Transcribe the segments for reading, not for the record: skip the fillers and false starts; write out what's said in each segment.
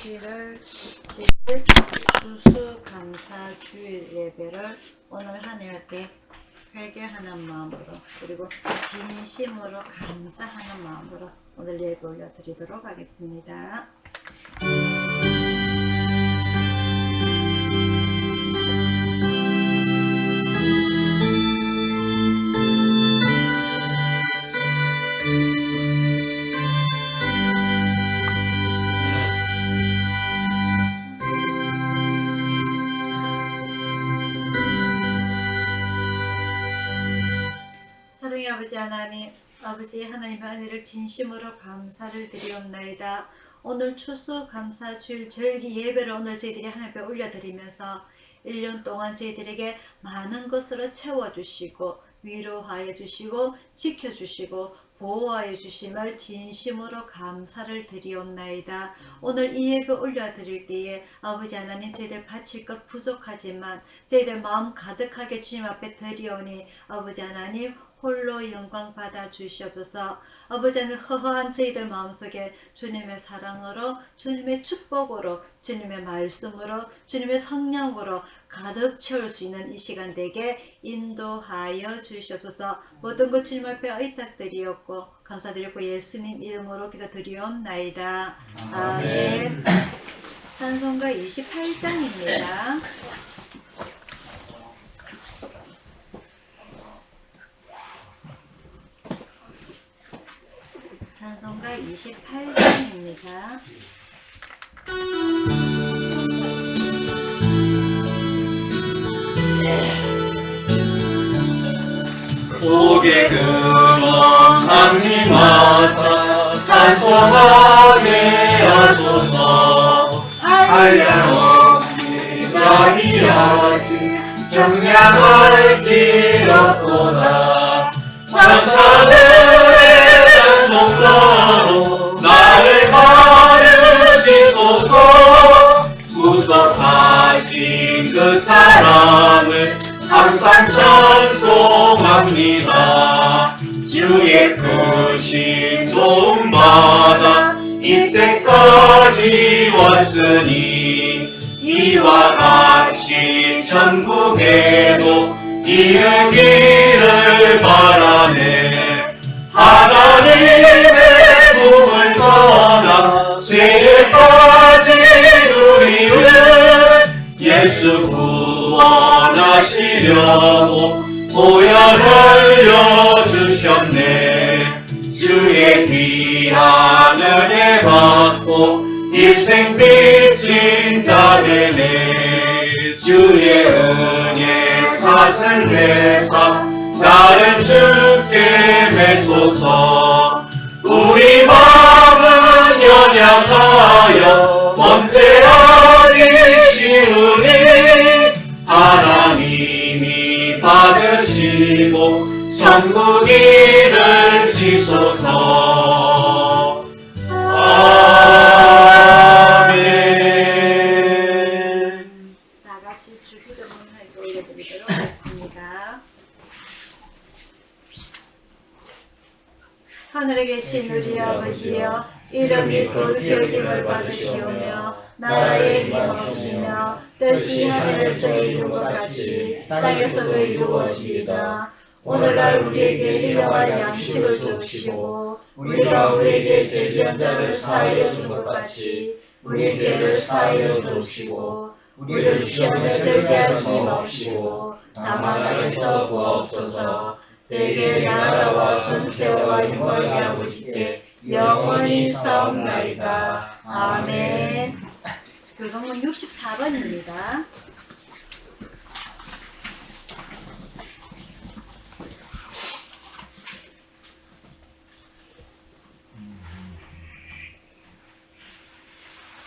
11월 7일 추수감사주일 예배를 오늘 하나님께 회개하는 마음으로 그리고 진심으로 감사하는 마음으로 오늘 예배 올려드리도록 하겠습니다. 사랑의 아버지 하나님, 아버지 하나님의 은혜를 진심으로 감사를 드리옵나이다. 오늘 추수감사주일 절기 예배를 오늘 저희들이 하나님 앞에 올려드리면서 1년 동안 저희들에게 많은 것으로 채워주시고 위로하여 주시고 지켜주시고 보호하여 주심을 진심으로 감사를 드리옵나이다. 오늘 이 예배 올려드릴 때에 아버지 하나님 저희들 바칠 것 부족하지만 저희들 마음 가득하게 주님 앞에 드리오니 아버지 하나님 홀로 영광 받아 주시옵소서. 아버지 하나님 허허한 저희들 마음속에 주님의 사랑으로 주님의 축복으로 주님의 말씀으로 주님의 성령으로 가득 채울 수 있는 이 시간 되게 인도하여 주시옵소서. 모든 것 주님 앞에 의탁드리옵고 감사드리고 예수님 이름으로 기도드리옵나이다. 아멘. 찬송가 28장입니다. 찬송가 28장입니다. 고개 근원 하나님 하사 찬송하게 하소서. 한량없이 자비하시 경량할 길 없도다. 천사들의 찬송가로 나를 가르치소서. 구속하신 그 사랑을 항상 찬송합니다. 주의 크신 도움받아 이때까지 왔으니 이와 같이 천국에도 이르기를 바라네. 하나님의 도움을 떠나 죄에 빠진 우리를 예수 구원하시려고 보혈 흘려주셨네. 주의 귀한 은혜 받고 일생 빚진 자 되네. 주의 은혜 사슬 내사 나를 주께 매소서. 우리 마음은 연약하여 범죄하기 쉬우니 하나님이 받으시고 천국 이르시소서. 아멘. 다같이 주기도문을 올려드리도록 하겠습니다. 하늘에 계신 우리 아버지여, 이름이 거룩히 여김을 받으시오며 나라의 힘없으며 뜻이 하늘에서 이룬 것 같이 땅에서도 이루어지이다. 오늘날 우리에게 일용할 양식을 주시고 우리가 우리에게 죄지은 자를 사하여 준 것 같이 우리 죄를 사하여 주시고 우리를 시험에 들게 하지 마시고 다만 악에서 구하옵소서. 대개 나라와 권세와 영광이 아버지께 영원히 싸움나이다. 아멘. 교동문 64번입니다.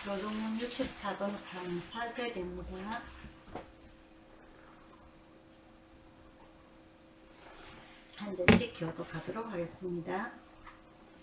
교동문 64번 강사절입니다. 한 절씩 교독하도록 하겠습니다.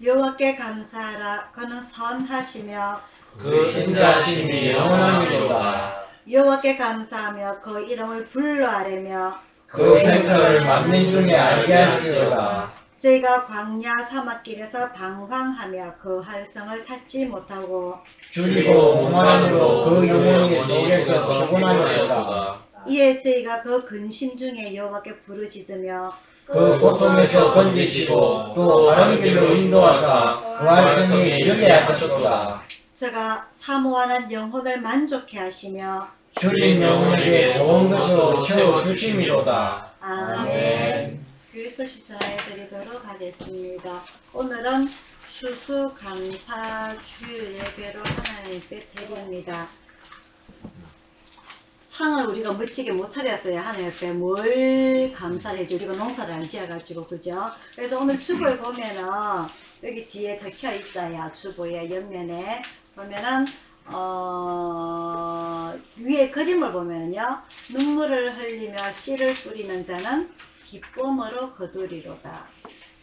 여호와께 감사하라. 그는 선하시며 그 인자심이 영원하니로다. 여호와께 감사하며 그 이름을 불러아뢰며 그 행사를 만민 중에 알게 할지어다. 저희가 광야 사막길에서 방황하며 그 활성을 찾지 못하고 줄이고 오만함으로 그 영혼이 속에서 피곤하였도다. 이에 저희가 그 근심 중에 여호와께 부르짖으며 그 고통에서 건지시고 또 바른 길로 인도하사 그 활성이 이르게 하셨도다. 저가 사모하는 영혼을 만족해 하시며 줄인 영혼에게 좋은 것으로 채워주심이로다. 아멘. 교회 소식 전해드리도록 하겠습니다. 오늘은 추수감사 주일 예배로 하나님께 드립니다. 상을 우리가 멋지게 못 차렸어요. 하나님 앞에 뭘 감사를 해줘. 우리가 농사를 안 지어가지고, 그죠? 그래서 오늘 주보에 보면은, 여기 뒤에 적혀 있어요. 주보의 옆면에. 보면은, 위에 그림을 보면요. 눈물을 흘리며 씨를 뿌리는 자는 기쁨으로 거두리로다.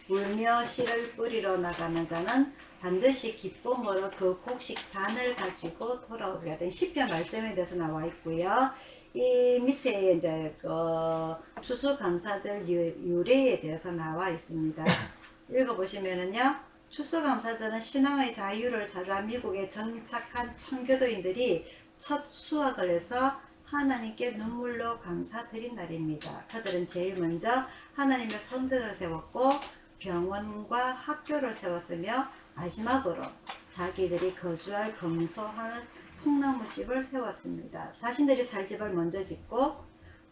울며 씨를 뿌리러 나가는 자는 반드시 기쁨으로 그 곡식단을 가지고 돌아오리라. 시편 말씀에 대해서 나와 있고요. 이 밑에 이제 그 추수감사절 유래에 대해서 나와 있습니다. 읽어보시면은요. 추수감사절은 신앙의 자유를 찾아 미국에 정착한 청교도인들이 첫 수확을 해서 하나님께 눈물로 감사드린 날입니다. 그들은 제일 먼저 하나님의 성전을 세웠고 병원과 학교를 세웠으며 마지막으로 자기들이 거주할 검소한 통나무집을 세웠습니다. 자신들이 살 집을 먼저 짓고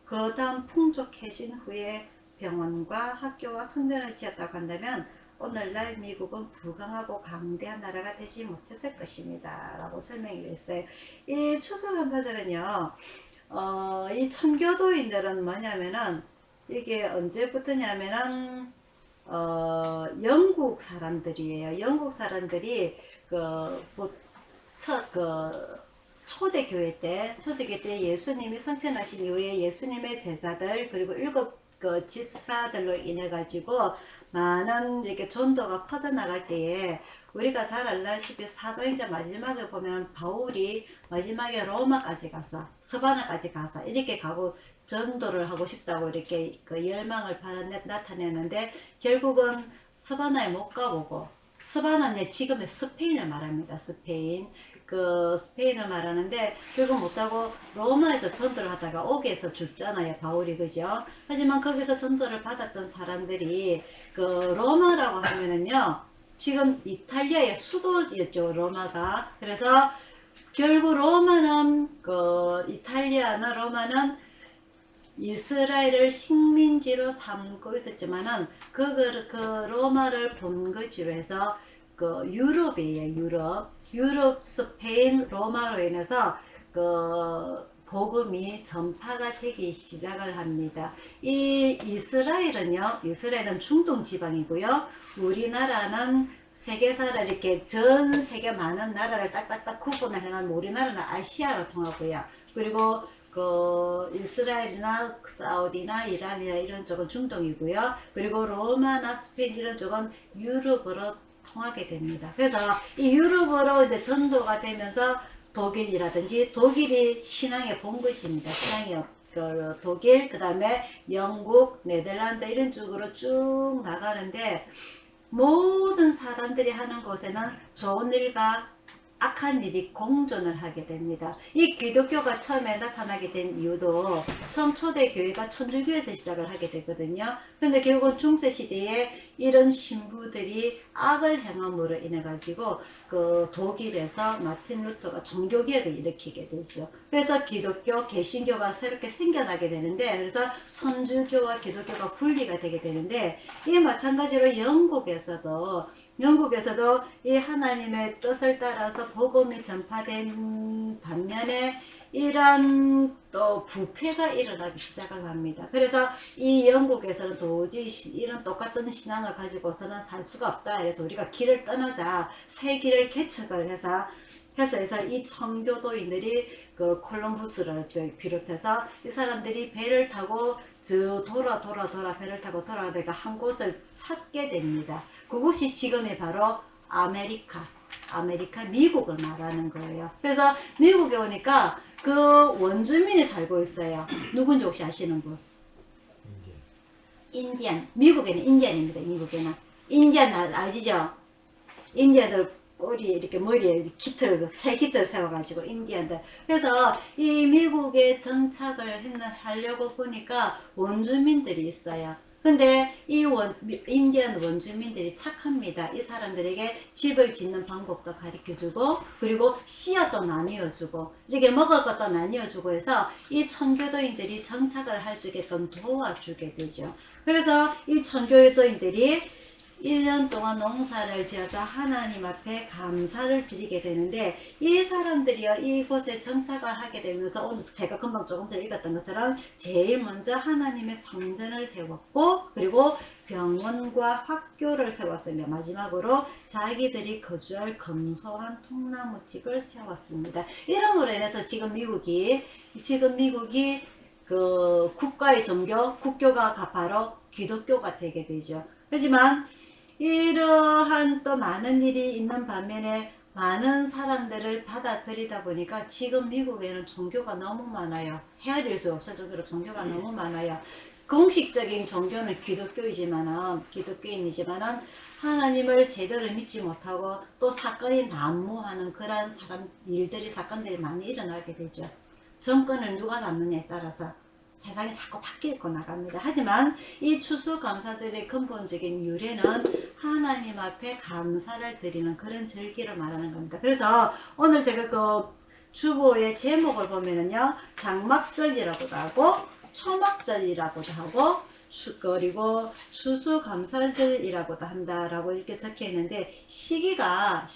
그 다음 풍족해진 후에 병원과 학교와 성전을 지었다고 한다면 오늘날 미국은 부강하고 강대한 나라가 되지 못했을 것입니다. 라고 설명이 됐어요. 이 추수감사절은요. 이 청교도인들은 뭐냐면은 이게 언제부터냐면은 영국 사람들이에요. 영국 사람들이 초대교회 때 예수님이 성천하신 이후에 예수님의 제자들 그리고 7 집사들로 인해 가지고 많은 이렇게 전도가 퍼져나갈 때에 우리가 잘 알다시피 사도행전 마지막에 보면 바울이 마지막에 로마까지 가서 서바나까지 가서 이렇게 가고 전도를 하고 싶다고 이렇게 그 열망을 나타내는데 결국은 서바나에 못 가보고 서바나는 지금의 스페인을 말합니다. 스페인을 말하는데 결국 못하고 로마에서 전도를 하다가 옥에서 죽잖아요. 바울이 그죠? 하지만 거기서 전도를 받았던 사람들이 그 로마라고 하면은요. 지금 이탈리아의 수도였죠. 로마가. 그래서 결국 로마는 로마는 이스라엘을 식민지로 삼고 있었지만은 그 로마를 본거지로 해서 그 유럽이에요. 유럽, 스페인, 로마로 인해서 그 복음이 전파가 되기 시작을 합니다. 이 이스라엘은 중동 지방이고요. 우리나라는 세계사를 이렇게 전 세계 많은 나라를 딱딱딱 구분을 해놓은 우리나라는 아시아로 통하고요. 그리고 그 이스라엘이나 사우디나 이란이나 이런 쪽은 중동이고요. 그리고 로마나 스페인 이런 쪽은 유럽으로 통하게 됩니다. 그래서 이 유럽으로 이제 전도가 되면서 독일이 신앙의 본것입니다. 독일, 그 다음에 영국, 네덜란드 이런 쪽으로 쭉 나가는데 모든 사람들이 하는 곳에는 좋은 일과 악한 일이 공존을 하게 됩니다. 이 기독교가 처음에 나타나게 된 이유도 처음 초대교회가 천주교에서 시작을 하게 되거든요. 근데 결국은 중세시대에 이런 신부들이 악을 행함으로 인해 가지고 그 독일에서 마틴 루터가 종교개혁을 일으키게 되죠. 그래서 기독교, 개신교가 새롭게 생겨나게 되는데 그래서 천주교와 기독교가 분리가 되게 되는데 이게 마찬가지로 영국에서도 이 하나님의 뜻을 따라서 복음이 전파된 반면에 이런 또 부패가 일어나기 시작을 합니다. 그래서 이 영국에서는 도저히 이런 똑같은 신앙을 가지고서는 살 수가 없다. 그래서 우리가 길을 떠나자 새 길을 개척을 해서 이 청교도인들이 그 콜럼부스를 비롯해서 이 사람들이 배를 타고 배를 타고 돌아다가 한 곳을 찾게 됩니다. 그곳이 지금의 바로 아메리카, 미국을 말하는 거예요. 그래서 미국에 오니까 그 원주민이 살고 있어요. 누군지 혹시 아시는 분? 인디안, 미국에는 인디안입니다. 미국에는 인디안 알지죠? 인디안들 꼬리 이렇게 머리에 이렇게 깃털, 새 깃털 세워가지고 인디안들. 그래서 이 미국에 정착을 하려고 보니까 원주민들이 있어요. 근데 이 인디안 원주민들이 착합니다. 이 사람들에게 집을 짓는 방법도 가르쳐주고, 그리고 씨앗도 나뉘어주고, 이렇게 먹을 것도 나뉘어주고 해서 이 천교도인들이 정착을 할 수 있게끔 도와주게 되죠. 그래서 이 천교도인들이 1년 동안 농사를 지어서 하나님 앞에 감사를 드리게 되는데, 이 사람들이요, 이곳에 정착을 하게 되면서 오늘 제가 금방 조금 전에 읽었던 것처럼 제일 먼저 하나님의 성전을 세웠고, 그리고 병원과 학교를 세웠으며 마지막으로 자기들이 거주할 검소한 통나무집을 세웠습니다. 이름으로 인해서 지금 미국이 그 국가의 종교, 국교가 바로 기독교가 되게 되죠. 하지만 이러한 또 많은 일이 있는 반면에 많은 사람들을 받아들이다 보니까 지금 미국에는 종교가 너무 많아요. 헤아릴 수 없을 정도로 종교가 너무 많아요. 공식적인 종교는 기독교인이지만은 하나님을 제대로 믿지 못하고 또 사건이 난무하는 그런 사건들이 많이 일어나게 되죠. 정권을 누가 잡느냐에 따라서 세상이 자꾸 바뀌고 나갑니다. 하지만 이 추수감사들의 근본적인 유래는 하나님 앞에 감사를 드리는 그런 절기를 말하는 겁니다. 그래서 오늘 제가 그 주보의 제목을 보면은요, 장막절이라고도 하고 초막절이라고도 하고 그리고 추수감사절이라고도 한다라고 이렇게 적혀 있는데, 시기가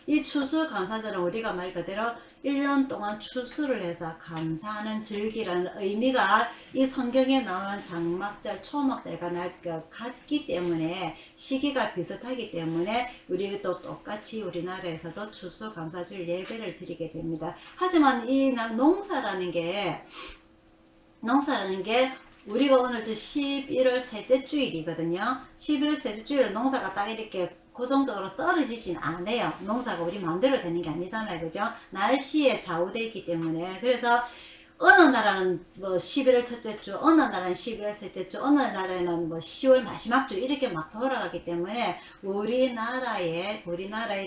이 추수감사절은 우리가 말 그대로 1년 동안 추수를 해서 감사하는 절기라는 의미가 이 성경에 나오는 장막절, 초막절과 같기 때문에, 시기가 비슷하기 때문에 우리도 똑같이 우리나라에서도 추수감사절 예배를 드리게 됩니다. 하지만 이 농사라는 게 우리가 오늘 11월 셋째 주일이거든요. 11월 셋째 주일 농사가 딱 이렇게 고정적으로 떨어지진 않아요. 농사가 우리 마음대로 되는 게 아니잖아요. 그죠? 날씨에 좌우되어 있기 때문에. 그래서 어느 나라는 뭐 11월 첫째 주, 어느 나라는 11월 셋째 주, 어느 나라에는 뭐 10월 마지막 주 이렇게 막 돌아가기 때문에 우리나라의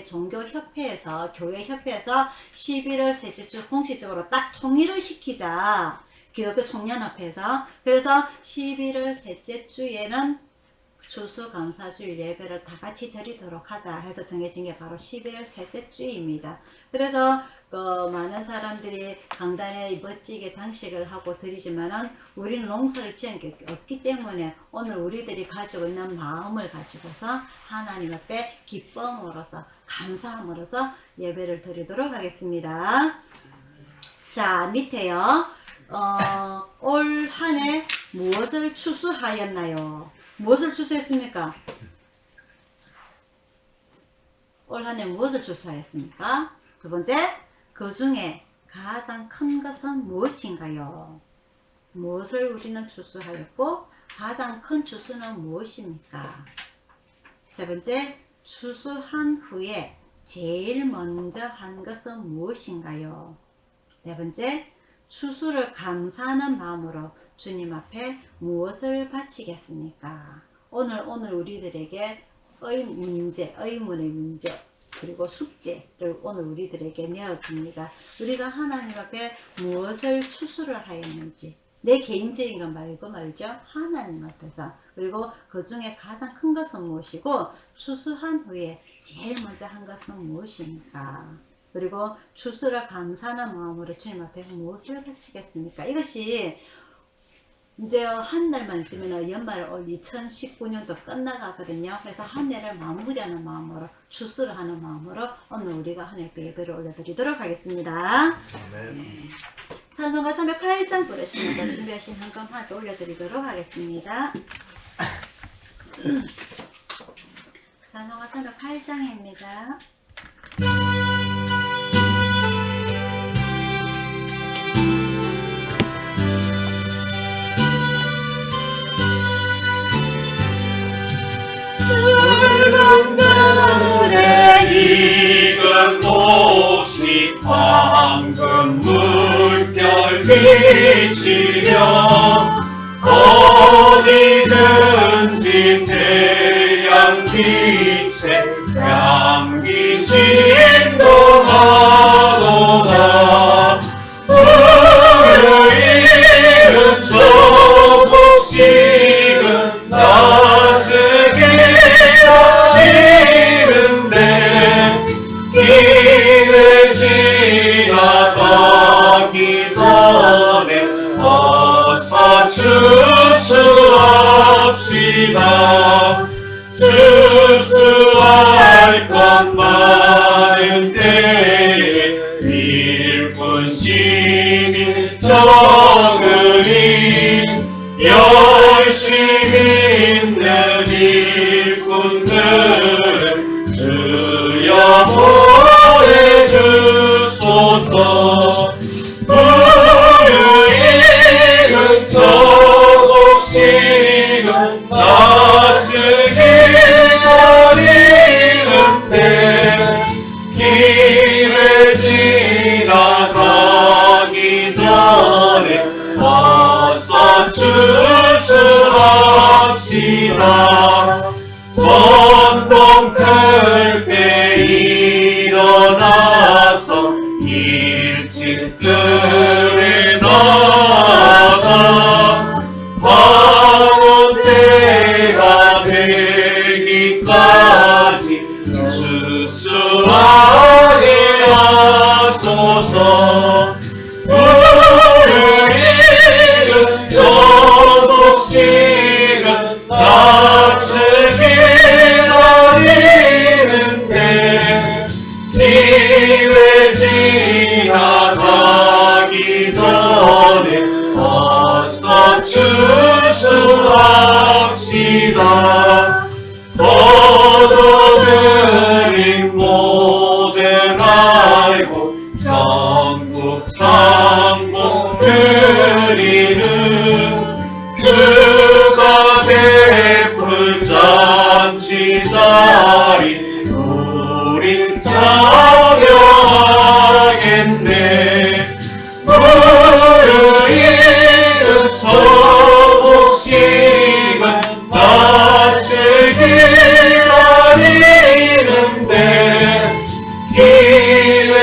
종교협회에서, 교회협회에서 11월 셋째 주 공식적으로 딱 통일을 시키자. 기독교 총연합회에서. 그래서 11월 셋째 주에는 추수감사주일 예배를 다 같이 드리도록 하자 해서 정해진 게 바로 11월 셋째 주입니다. 그래서 많은 사람들이 강단에 멋지게 장식을 하고 드리지만은 우리는 농사를 지은 게 없기 때문에 오늘 우리들이 가지고 있는 마음을 가지고서 하나님 앞에 기쁨으로서, 감사함으로써 예배를 드리도록 하겠습니다. 자, 밑에요. 올 한 해 무엇을 추수하였나요? 무엇을 추수했습니까? 올 한 해 무엇을 추수하였습니까? 두 번째, 그 중에 가장 큰 것은 무엇인가요? 무엇을 우리는 추수하였고 가장 큰 추수는 무엇입니까? 세 번째, 추수한 후에 제일 먼저 한 것은 무엇인가요? 네 번째, 추수를 감사하는 마음으로 주님 앞에 무엇을 바치겠습니까? 오늘 우리들에게 의문의 문제, 그리고 숙제를 오늘 우리들에게 내어줍니다. 우리가 하나님 앞에 무엇을 추수를 하였는지, 내 개인적인 건 말고 말이죠. 하나님 앞에서. 그리고 그 중에 가장 큰 것은 무엇이고, 추수한 후에 제일 먼저 한 것은 무엇입니까? 그리고 추수를 감사하는 마음으로 주님 앞에 무엇을 바치겠습니까? 이것이 이제 한 달만 있으면 연말 올 2019년도 끝나가거든요. 그래서 한 해를 마무리하는 마음으로, 추수를 하는 마음으로 오늘 우리가 하나님 예배를 올려드리도록 하겠습니다. 네. 찬송가 308장 부르시면서 준비하신 헌금 하나 더 올려드리도록 하겠습니다. 찬송가 308장입니다. 붉은 들에 익은 꽃이 황금 물결 비치며 어디든 빛에 향기 진동하도다. 의인은 조국식은 다스리라 이른데 기회 지나가기 전에 어서 추수합시다. 추수할 것 많은 때에 일꾼 시민 적으니 열심히 있는 일꾼들은 주여 보내주소서. 의인은 저속시는 낯을 기다리는데 기회 지나가기 전에 어서 추수합시다. 번동 클 때 일어나서 일찍 들에 나가 방언 때가 되기까지 추수하게 하소서. 의인은 저속시는 낯을 기다리는데 기회 지나가기 전에 어서 추수합시다. 얻어들인 모든 알고 전국 상복 드리는 주가 베풀 잔치 자리 우린 참여하겠네. 의인은 저복식은 낯을 기다리는데 기회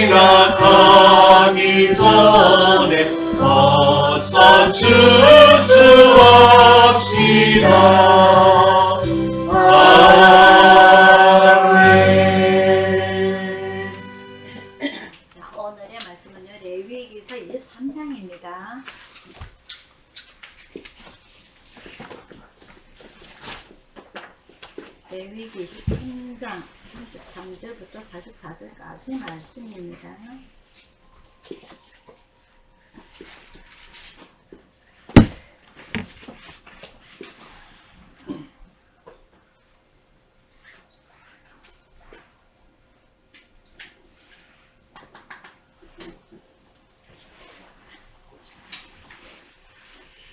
지나가기 전에 어서 추수합시다. 아멘. 자, 오늘의 말씀은요, 레위기서 23장입니다. 레위기 23장 33절부터 44절까지 말씀입니다.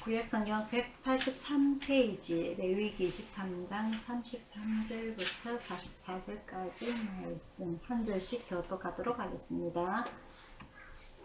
구약성경 183페이지 레위기 23장 33절부터 44절까지 말씀 한 절씩 교독하도록 하겠습니다.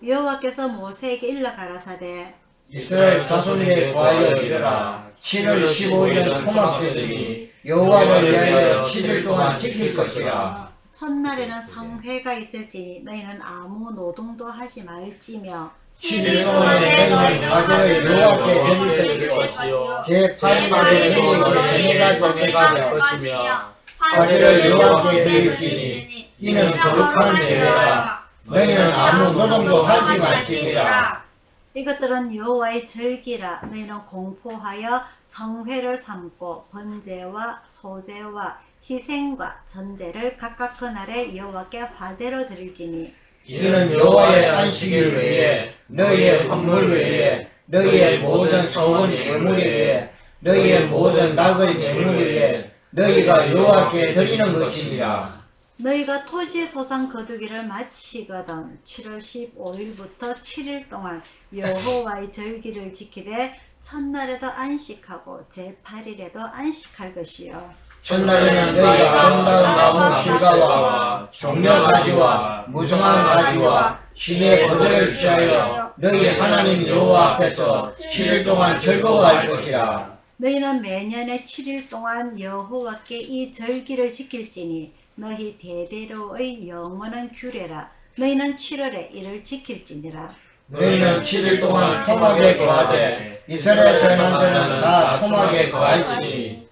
여호와께서 모세에게 일러 가라사대 이스라엘 자손에게 구하여 이르라. 7월 15일은 토막절이니 여호와를 위하여 7일 동안 지킬 것이라. 첫날에는 성회가 있을지니 너희는 아무 노동도 하지 말지며 7일 동안에 너희는 가지를 여호와께 드릴 것이요 제8일에 너희에게 제사가 될 것이며 가지를 여호와께 드릴지니 이는 거룩한 예배라. 너희는 아무 노동도 하지 말지니라. 이것들은 여호와의 절기라. 너희는 공포하여 성회를 삼고 번제와 소제와 희생과 전제를 각각 그날에 여호와께 화제로 드릴지니 이는 여호와의 안식일을 위해 너희의 헌물을 위해 너희의 모든 성원 예물을 위해 너희의 모든 낙의 예물을 위해 너희가 여호와께 드리는 것이니라. 너희가 토지 소상 거두기를 마치거든 7월 15일부터 7일 동안 여호와의 절기를 지키되 첫날에도 안식하고 제8일에도 안식할 것이요 첫날에는 너희가 아름다운 나무 실과와 종려 가지와 무성한 가지와 신의 거절을 취하여 너희 하나님 여호와 앞에서 7일 동안 즐거워할 것이라. 너희는 매년의 7일 동안 여호와께 이 절기를 지킬지니 너희 대대로의 영원한 규례라. 너희는 7월에 이를 지킬지니라. 너희는 7일 동안 토막에 거하되 이스라엘 자손들은 다 토막에 거할지니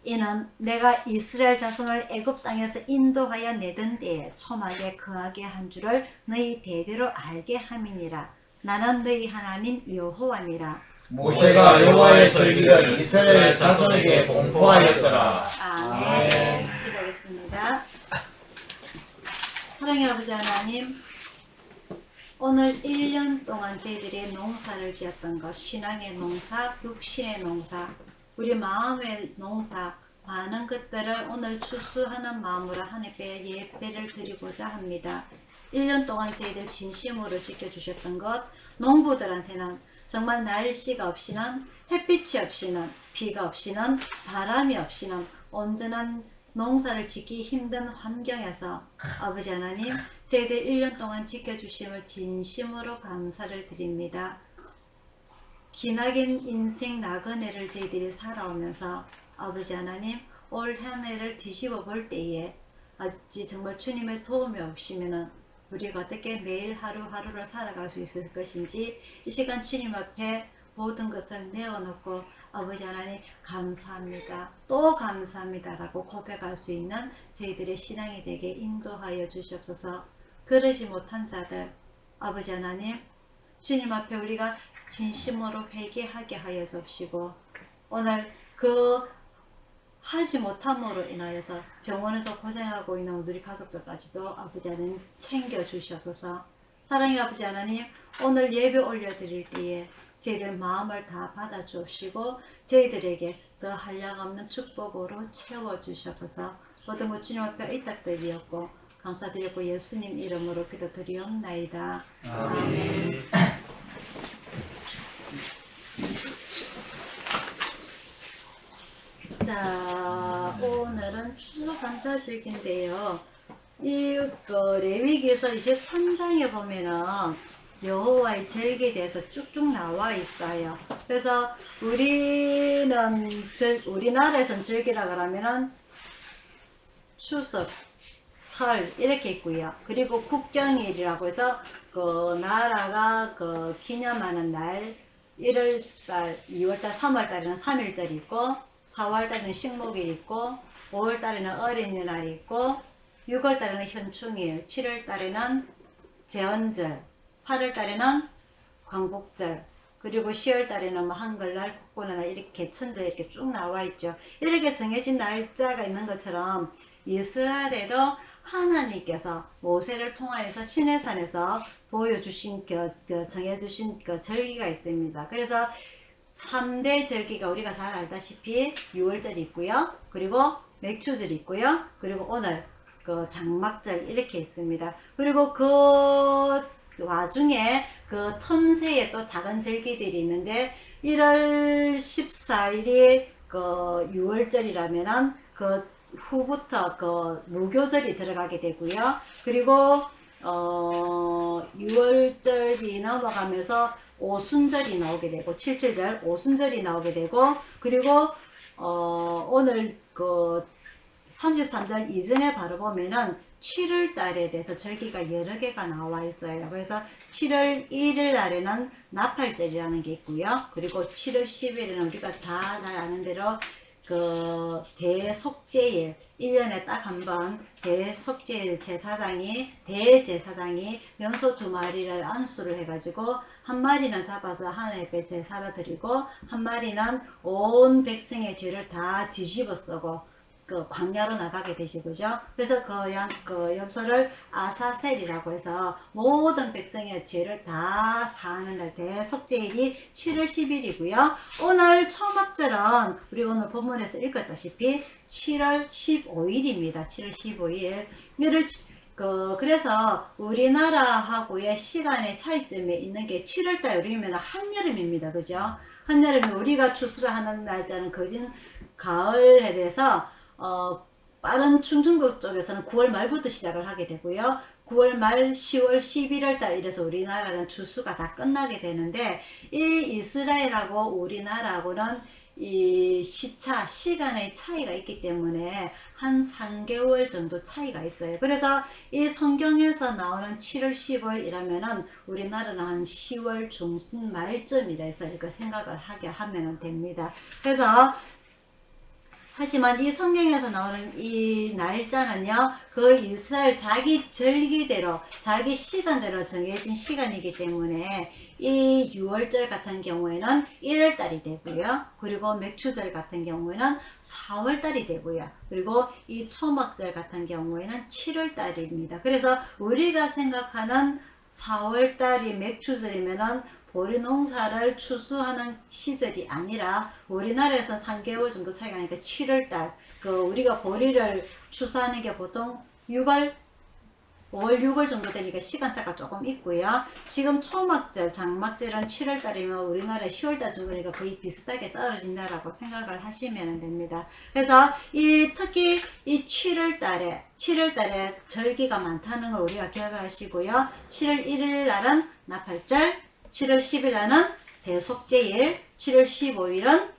이는 내가 이스라엘 자손을 애굽 땅에서 인도하여 내던 때에 초막에 거하게 한 줄을 너희 대대로 알게 함이니라. 나는 너희 하나님 여호와니라. 모세가 여호와의 절기를 이스라엘 자손에게 공포하였더라. 아멘. 기도하겠습니다. 사랑의 아버지 하나님, 오늘 1년 동안 저희들이 농사를 지었던 것, 신앙의 농사, 육신의 농사, 우리 마음의 농사, 많은 것들을 오늘 추수하는 마음으로 하나님께 예배를 드리고자 합니다. 1년 동안 저희들 진심으로 지켜주셨던 것, 농부들한테는 정말 날씨가 없이는, 햇빛이 없이는, 비가 없이는, 바람이 없이는 온전한 농사를 짓기 힘든 환경에서 아버지 하나님, 저희들 1년 동안 지켜주심을 진심으로 감사를 드립니다. 기나긴 인생 나그네를 저희들이 살아오면서 아버지 하나님, 올 한 해를 뒤집어 볼 때에 아직 정말 주님의 도움이 없으면은 우리가 어떻게 매일 하루하루를 살아갈 수 있을 것인지 이 시간 주님 앞에 모든 것을 내어놓고 아버지 하나님 감사합니다. 또 감사합니다 라고 고백할 수 있는 저희들의 신앙이 되게 인도하여 주시옵소서. 그러지 못한 자들 아버지 하나님 주님 앞에 우리가 진심으로 회개하게 하여 주시고 오늘 그 하지 못함으로 인하여서 병원에서 고생하고 있는 우리 가족들까지도 아버지 하나님 챙겨주시옵소서. 사랑의 아버지 하나님, 오늘 예배 올려드릴 때에 저희들 마음을 다 받아주시고 저희들에게 더 한량없는 축복으로 채워주시옵소서. 모든 것 주님 앞에 의탁드리었고 감사드리고 예수님 이름으로 기도드리옵나이다. 아멘. 자, 오늘은 추수감사절기인데요. 이 레위기에서 23장에 보면은 여호와의 절기에 대해서 쭉쭉 나와 있어요. 그래서 우리나라에선 절기라 그러면은 추석, 설 이렇게 있고요. 그리고 국경일이라고 해서 그 나라가 그 기념하는 날 1월달, 2월달, 3월달에는 3일절 있고 4월달에는 식목일 있고 5월달에는 어린이날 있고 6월달에는 현충일, 7월달에는 제헌절, 8월달에는 광복절, 그리고 10월달에는 뭐 한글날, 국군날 이렇게 개천절 이렇게 쭉 나와 있죠. 이렇게 정해진 날짜가 있는 것처럼 이스라엘에도 하나님께서 모세를 통하여서 시내산에서 보여주신 정해주신 절기가 있습니다. 그래서 3대 절기가 우리가 잘 알다시피 6월절이 있고요. 그리고 맥추절이 있고요. 그리고 오늘 그 장막절 이렇게 있습니다. 그리고 그 와중에 그 틈새에 또 작은 절기들이 있는데 1월 14일이 그 6월절이라면은 그 후부터 그 무교절이 들어가게 되고요. 그리고 6월절이 넘어가면서 오순절이 나오게 되고 7.7절 오순절이 나오게 되고 그리고 오늘 그 33절 이전에 바로 보면은 7월 달에 대해서 절기가 여러 개가 나와 있어요. 그래서 7월 1일 날에는 나팔절이라는 게 있고요. 그리고 7월 10일에는 우리가 다 잘 아는 대로 그 대속죄일 1년에 딱 한 번 대속죄일 대제사장이 염소 2마리를 안수를 해가지고 한 마리는 잡아서 하나님 앞에 제사를 드리고 한 마리는 온 백성의 죄를 다 뒤집어 쓰고 그 광야로 나가게 되시고죠. 그래서 그 염소를 아사셀이라고 해서 모든 백성의 죄를 다 사하는 날 대속죄일이 7월 10일이고요. 오늘 초막절은 우리 오늘 본문에서 읽었다시피 7월 15일입니다. 7월 15일. 그래서 우리나라하고의 시간의 차이점에 있는 게 7월달 우리면 한여름입니다. 그죠? 한여름에 우리가 추수를 하는 날짜는 거진 가을에 대해서 빠른 충청도 쪽에서는 9월 말부터 시작을 하게 되고요. 9월 말, 10월, 11월 달 이래서 우리나라는 추수가 다 끝나게 되는데 이 이스라엘하고 우리나라하고는 이 시간의 차이가 있기 때문에 한 3개월 정도 차이가 있어요. 그래서 이 성경에서 나오는 7월 10월이라면은 우리나라는 한 10월 중순 말쯤이라 해서 이렇게 생각을 하게 하면 됩니다. 그래서 하지만 이 성경에서 나오는 이 날짜는요, 그 이스라엘 자기 절기대로, 자기 시간대로 정해진 시간이기 때문에 이 6월절 같은 경우에는 1월달이 되고요. 그리고 맥추절 같은 경우에는 4월달이 되고요. 그리고 이 초막절 같은 경우에는 7월달입니다. 그래서 우리가 생각하는 4월달이 맥추절이면은 보리 농사를 추수하는 시절이 아니라 우리나라에서 3개월 정도 차이가 나니까 7월달, 우리가 보리를 추수하는 게 보통 6월, 5월, 6월 정도 되니까 시간차가 조금 있고요. 지금 초막절, 장막절은 7월달이면 우리나라 10월달 정도니까 거의 비슷하게 떨어진다라고 생각을 하시면 됩니다. 그래서 특히 이 7월달에 절기가 많다는 걸 우리가 기억을 하시고요. 7월 1일 날은 나팔절, 7월 10일 날은 대속제일, 7월 15일은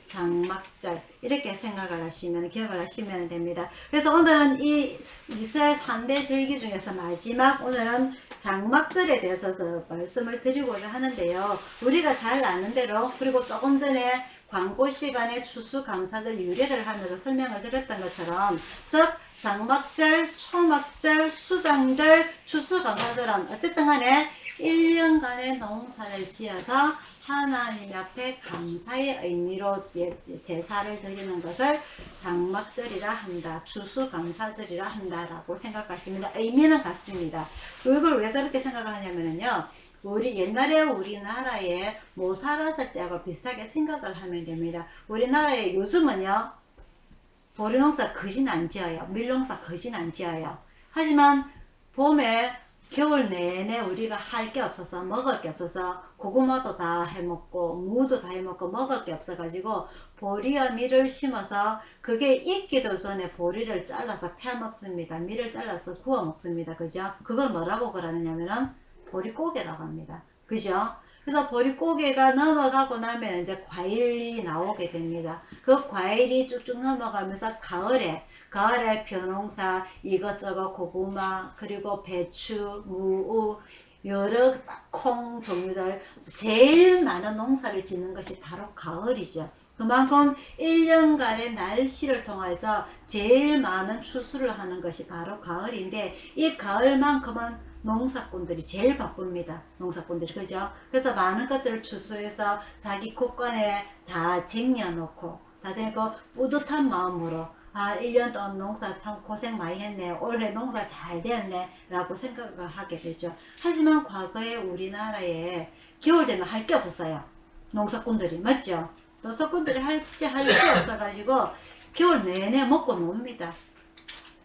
장막절, 이렇게 생각을 하시면, 기억을 하시면 됩니다. 그래서 오늘은 이 이스라엘 3대 절기 중에서 마지막, 오늘은 장막절에 대해서 말씀을 드리고자 하는데요. 우리가 잘 아는 대로, 그리고 조금 전에 광고 시간에 추수감사절 유래를 하면서 설명을 드렸던 것처럼, 즉 장막절, 초막절, 수장절, 추수감사절은 어쨌든 간에 1년간의 농사를 지어서 하나님 앞에 감사의 의미로 제사를 드리는 것을 장막절이라 한다, 추수감사절이라 한다라고 생각하시면 의미는 같습니다. 이걸 왜 그렇게 생각하냐면요, 옛날에 우리나라에 못 살았을 때하고 비슷하게 생각을 하면 됩니다. 우리나라에 요즘은요, 보리농사 거진 안 지어요. 밀농사 거진 안 지어요. 하지만 봄에 겨울 내내 우리가 할 게 없어서, 먹을 게 없어서 고구마도 다 해먹고 무도 다 해먹고 먹을 게 없어가지고 보리와 밀을 심어서 그게 익기도 전에 보리를 잘라서 패먹습니다. 밀을 잘라서 구워 먹습니다. 그죠? 그걸 뭐라고 그러느냐면은 보리고개라고 합니다. 그죠? 그래서 보리고개가 넘어가고 나면 이제 과일이 나오게 됩니다. 그 과일이 쭉쭉 넘어가면서 가을에 벼농사, 이것저것 고구마, 그리고 배추, 무, 여러 콩 종류들, 제일 많은 농사를 짓는 것이 바로 가을이죠. 그만큼 1년간의 날씨를 통해서 제일 많은 추수를 하는 것이 바로 가을인데, 이 가을만큼은 농사꾼들이 제일 바쁩니다. 농사꾼들이, 그죠? 그래서 많은 것들을 추수해서 자기 곳간에 다 쟁여놓고, 뿌듯한 마음으로 1년 동안 농사 참 고생 많이 했네, 올해 농사 잘 됐네 라고 생각을 하게 되죠. 하지만 과거에 우리나라에 겨울 되면 할 게 없었어요. 농사꾼들이, 맞죠? 농사꾼들이 할 게 없어가지고 겨울 내내 먹고 놉니다.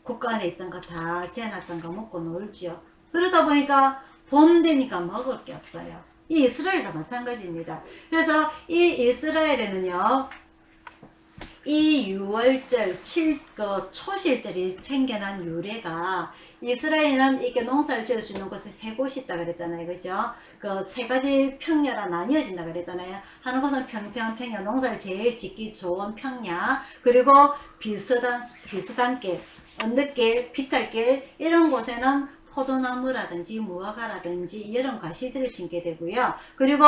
국간에 있던 거 다 재놨던 거 먹고 놀죠. 그러다 보니까 봄 되니까 먹을 게 없어요. 이 이스라엘도 마찬가지입니다. 그래서 이 이스라엘에는요, 이 6월절, 초실절이 생겨난 유래가, 이스라엘은 이렇게 농사를 지을 수 있는 곳이 3곳이 있다 그랬잖아요. 그죠? 그 3가지 평야라 나뉘어진다 그랬잖아요. 하는 곳은 평평 평야, 농사를 제일 짓기 좋은 평야, 그리고 비슷한 길, 언덕길, 비탈길, 이런 곳에는 포도나무라든지 무화과라든지 이런 과실들을 심게 되고요. 그리고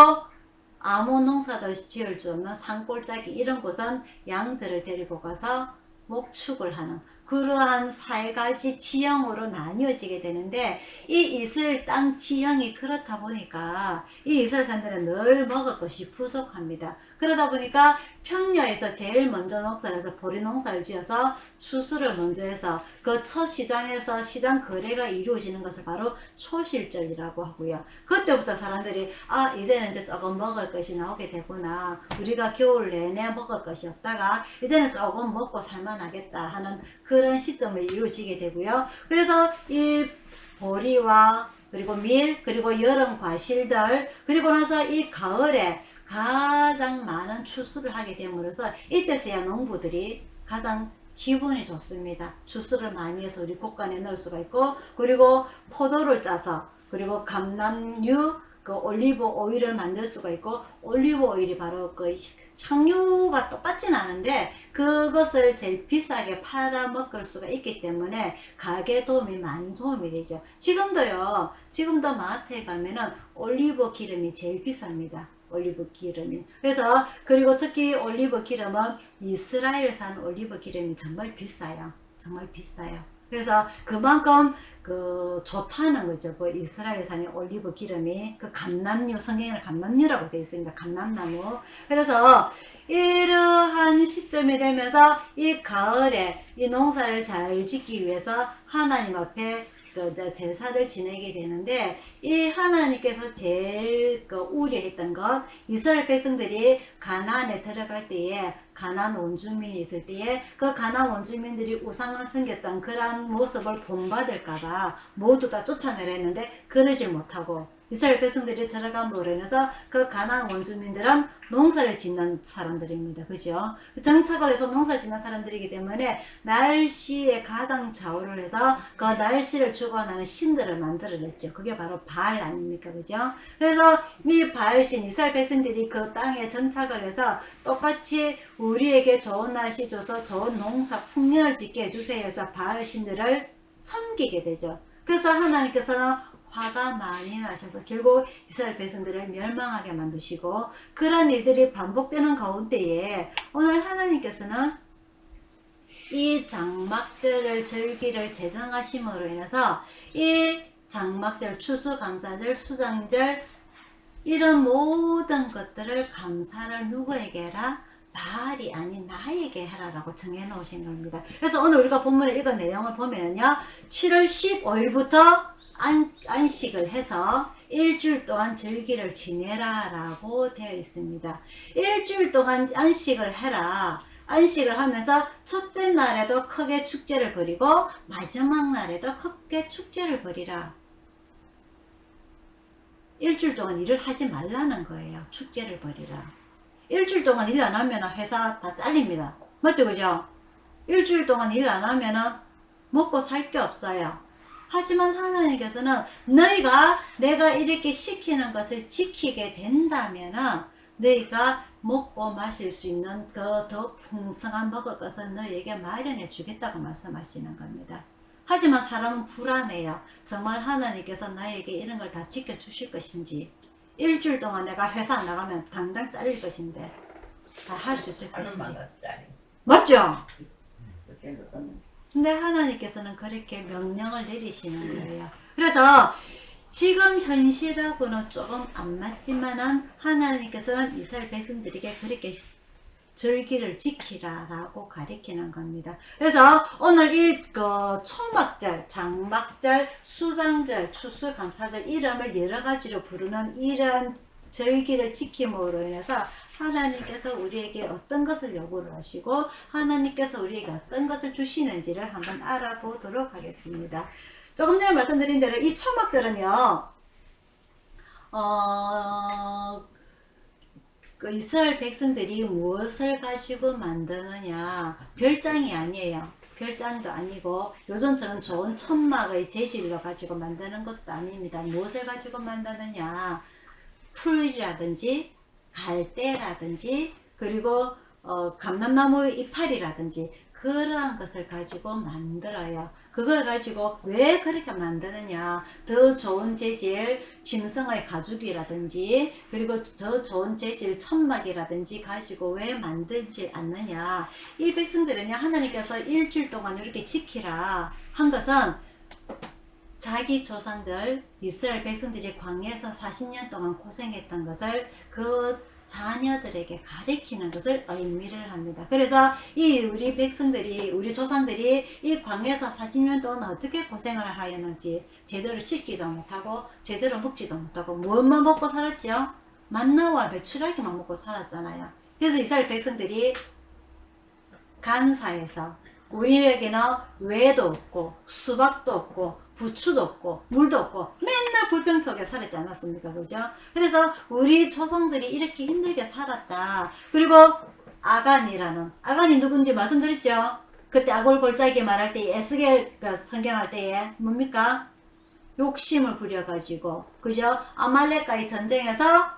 아무 농사도 지을 수 없는 산골짜기, 이런 곳은 양들을 데리고 가서 목축을 하는 그러한 4가지 지형으로 나뉘어지게 되는데, 이 이스라엘 땅 지형이 그렇다 보니까 이 이스라엘 사람들은 늘 먹을 것이 부족합니다. 그러다 보니까 평야에서 제일 먼저 농사해서 보리 농사를 지어서 추수를 먼저 해서 그 첫 시장에서 시장 거래가 이루어지는 것을 바로 초실절이라고 하고요. 그때부터 사람들이 이제는 이제 조금 먹을 것이 나오게 되구나, 우리가 겨울 내내 먹을 것이 없다가 이제는 조금 먹고 살만하겠다 하는 그런 시점에 이루어지게 되고요. 그래서 이 보리와 그리고 밀, 그리고 여름 과실들, 그리고 나서 이 가을에 가장 많은 추수를 하게 됨으로써 이때서야 농부들이 가장 기분이 좋습니다. 추수를 많이 해서 우리 곳간에 넣을 수가 있고, 그리고 포도를 짜서, 그리고 감람류, 올리브 오일을 만들 수가 있고, 올리브 오일이 바로 향유가 똑같진 않은데 그것을 제일 비싸게 팔아먹을 수가 있기 때문에 가게 도움이 많이 도움이 되죠. 지금도 마트에 가면은 올리브 기름이 제일 비쌉니다. 올리브 기름이. 그래서 그리고 특히 올리브 기름은 이스라엘산 올리브 기름이 정말 비싸요. 정말 비싸요. 그래서 그만큼 좋다는 거죠. 그 이스라엘산의 올리브 기름이 그 감람류, 성경에는 감람류라고 되어 있습니다. 감람나무. 그래서 이러한 시점이 되면서 이 가을에 이 농사를 잘 짓기 위해서 하나님 앞에 제사를 지내게 되는데, 이 하나님께서 제일 우려했던 것, 이스라엘 백성들이 가나안에 들어갈 때에, 가나안 원주민이 있을 때에 그 가나안 원주민들이 우상을 섬겼던 그러한 모습을 본받을까봐 모두 다 쫓아내렸는데 그러지 못하고 이스라엘 백성들이 들어감으로 인해서 그 가나안 원주민들은 농사를 짓는 사람들입니다. 그죠? 정착을 해서 농사를 짓는 사람들이기 때문에 날씨에 가장 좌우를 해서 그 날씨를 주관하는 신들을 만들어냈죠. 그게 바로 바알 아닙니까? 그죠? 그래서 이 바알신, 이스라엘 백성들이 그 땅에 정착을 해서 똑같이 우리에게 좋은 날씨 줘서 좋은 농사 풍년을 짓게 해주세요 해서 바알 신들을 섬기게 되죠. 그래서 하나님께서는 화가 많이 나셔서 결국 이스라엘 백성들을 멸망하게 만드시고, 그런 일들이 반복되는 가운데에 오늘 하나님께서는 이 장막절을 절기를 제정하심으로 인해서 이 장막절, 추수감사절, 수장절 이런 모든 것들을 감사를 누구에게 해라? 바알이 아닌 나에게 해라라고 정해 놓으신 겁니다. 그래서 오늘 우리가 본문에 읽은 내용을 보면요, 7월 15일부터 안식을 해서 일주일 동안 절기를 지내라 라고 되어 있습니다. 일주일 동안 안식을 해라. 안식을 하면서 첫째 날에도 크게 축제를 벌이고 마지막 날에도 크게 축제를 벌이라. 일주일 동안 일을 하지 말라는 거예요. 축제를 벌이라. 일주일 동안 일 안 하면 회사 다 잘립니다. 맞죠? 그죠? 일주일 동안 일 안 하면 먹고 살 게 없어요. 하지만 하나님께서는 너희가 내가 이렇게 시키는 것을 지키게 된다면 너희가 먹고 마실 수 있는 그 더 풍성한 먹을 것을 너희에게 마련해 주겠다고 말씀하시는 겁니다. 하지만 사람은 불안해요. 정말 하나님께서 나에게 이런 걸 다 지켜주실 것인지, 일주일 동안 내가 회사 안 나가면 당장 잘릴 것인데 다 할 수 있을 것인지. 맞죠? 근데 하나님께서는 그렇게 명령을 내리시는 거예요. 그래서 지금 현실하고는 조금 안 맞지만은 하나님께서는 이스라엘 백성들에게 그렇게 절기를 지키라 라고 가리키는 겁니다. 그래서 오늘 이 초막절, 장막절, 수장절, 추수감사절 이름을 여러 가지로 부르는 이러한 절기를 지킴으로 인해서 하나님께서 우리에게 어떤 것을 요구를 하시고 하나님께서 우리에게 어떤 것을 주시는지를 한번 알아보도록 하겠습니다. 조금 전에 말씀드린 대로 이 초막절은요, 이스라엘 백성들이 무엇을 가지고 만드느냐, 별장이 아니에요. 별장도 아니고 요즘처럼 좋은 천막의 재질로 가지고 만드는 것도 아닙니다. 무엇을 가지고 만드느냐, 풀이라든지 갈대라든지 그리고 감람나무의 이파리라든지 그러한 것을 가지고 만들어요. 그걸 가지고 왜 그렇게 만드느냐, 더 좋은 재질 짐승의 가죽이라든지 그리고 더 좋은 재질 천막이라든지 가지고 왜 만들지 않느냐. 이 백성들은요, 하나님께서 일주일 동안 이렇게 지키라 한 것은 자기 조상들 이스라엘 백성들이 광야에서 40년 동안 고생했던 것을 그 자녀들에게 가르치는 것을 의미를 합니다. 그래서 이 우리 백성들이, 우리 조상들이 이 광야에서 40년 동안 어떻게 고생을 하였는지 제대로 씻지도 못하고 제대로 먹지도 못하고 무엇만 먹고 살았죠? 만나와 메추라기만 먹고 살았잖아요. 그래서 이스라엘 백성들이 간사해서 우리에게는 외도 없고 수박도 없고 부추도 없고 물도 없고 맨날 불평 속에 살았지 않았습니까? 그죠? 그래서 우리 조상들이 이렇게 힘들게 살았다. 그리고 아간이 누군지 말씀드렸죠? 그때 아골골짜기 말할 때 에스겔 성경할 때에 뭡니까? 욕심을 부려가지고, 그죠? 아말렉과의 전쟁에서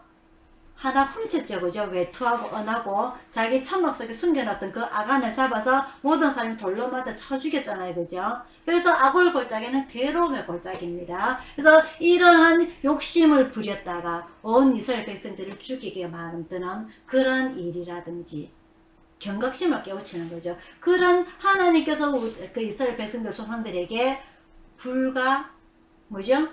하나 훔쳤죠. 그죠? 외투하고 언하고 자기 천막 속에 숨겨놨던 그 아간을 잡아서 모든 사람이 돌로 맞아 쳐 죽였잖아요. 그죠? 그래서 아골 골짜기는 괴로움의 골짜기입니다. 그래서 이러한 욕심을 부렸다가 온 이스라엘 백성들을 죽이게 만드는 그런 일이라든지 경각심을 깨우치는 거죠. 그런 하나님께서 그 이스라엘 백성들 조상들에게 불과 뭐죠?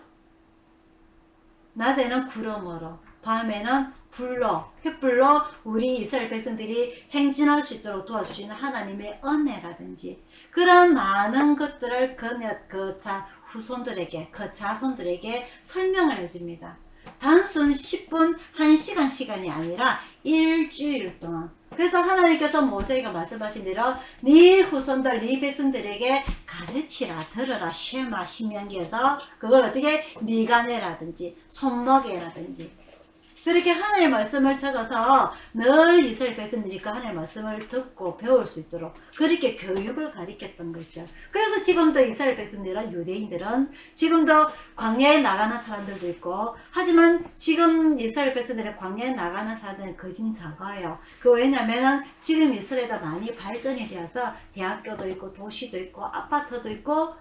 낮에는 구름으로 밤에는 불로 횃불로 우리 이스라엘 백성들이 행진할 수 있도록 도와주시는 하나님의 은혜라든지 그런 많은 것들을 그 후손들에게 그 자손들에게 설명을 해줍니다. 단순 10분 1시간 시간이 아니라 일주일 동안. 그래서 하나님께서 모세에게 말씀하신 대로 네 후손들 네 백성들에게 가르치라 들으라 쉐마 신명기에서 그걸 어떻게 미간에라든지 손목에라든지 그렇게 하나님의 말씀을 적어서 늘 이스라엘 백성들이 그 하나님의 말씀을 듣고 배울 수 있도록 그렇게 교육을 가르쳤던 거죠. 그래서 지금도 이스라엘 백성들은 유대인들은 지금도 광야에 나가는 사람들도 있고 하지만 지금 이스라엘 백성들의 광야에 나가는 사람들은 거진 적어요. 그 왜냐면은 지금 이스라엘이 많이 발전이 되어서 대학교도 있고 도시도 있고 아파트도 있고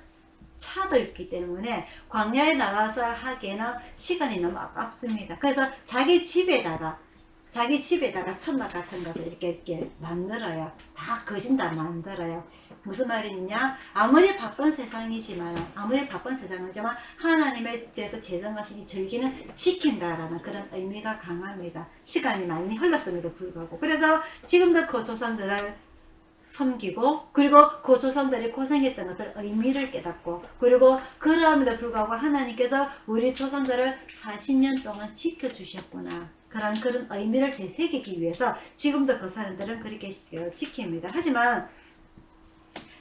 차도 있기 때문에 광야에 나가서 하기에는 시간이 너무 아깝습니다. 그래서 자기 집에다가 천막 같은 것을 이렇게 만들어요. 다 거진 다 만들어요. 무슨 말이냐? 아무리 바쁜 세상이지만 하나님의 제에서 제정하신 이 절기는 지킨다라는 그런 의미가 강합니다. 시간이 많이 흘렀음에도 불구하고 그래서 지금도 그 조상들을 섬기고 그리고 그 조상들이 고생했던 것을 의미를 깨닫고 그리고 그럼에도 불구하고 하나님께서 우리 조상들을 40년 동안 지켜주셨구나 그런 의미를 되새기기 위해서 지금도 그 사람들은 그렇게 지킵니다. 하지만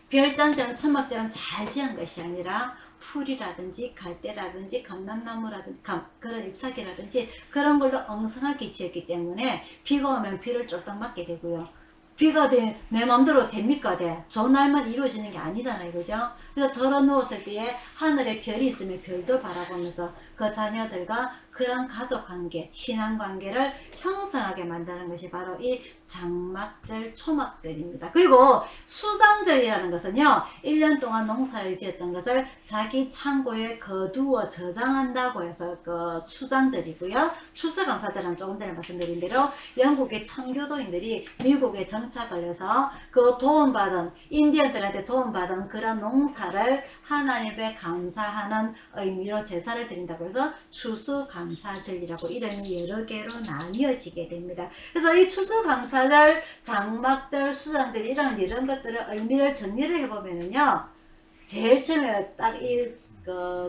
별장처럼 천막처럼 잘 지은 것이 아니라 풀이라든지 갈대라든지 감람나무라든지 그런 잎사귀라든지 그런 걸로 엉성하게 지었기 때문에 비가 오면 비를 쫄딱 맞게 되고요. 비가 내 마음대로 됩니까? 좋은 날만 이루어지는 게 아니잖아요. 그죠? 그래서 덜어 누웠을 때에 하늘에 별이 있으면 별도 바라보면서 그 자녀들과 그런 가족관계, 신앙관계를 형성하게 만드는 것이 바로 이 장막절, 초막절입니다. 그리고 수장절이라는 것은요. 1년 동안 농사를 지었던 것을 자기 창고에 거두어 저장한다고 해서 그 수장절이고요. 추수감사절은 조금 전에 말씀드린 대로 영국의 청교도인들이 미국에 정착을 해서 그 도움받은 인디언들한테 도움받은 그런 농사를 하나님께 감사하는 의미로 제사를 드린다고 해서 추수감사절이라고 이름이 여러 개로 나뉘어지게 됩니다. 그래서 이 추수감사절, 장막절, 수장절 이런 것들의 의미를 정리를 해보면요. 제일 처음에 딱 이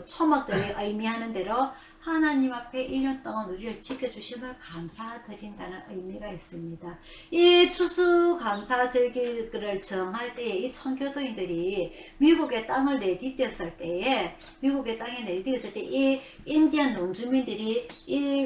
초막절이 의미하는 대로 하나님 앞에 1년 동안 우리를 지켜주심을 감사드린다는 의미가 있습니다. 이 추수감사절기를 정할 때에 이 청교도인들이 미국의 땅을 내디뎠을 때에 이 인디언 논주민들이 이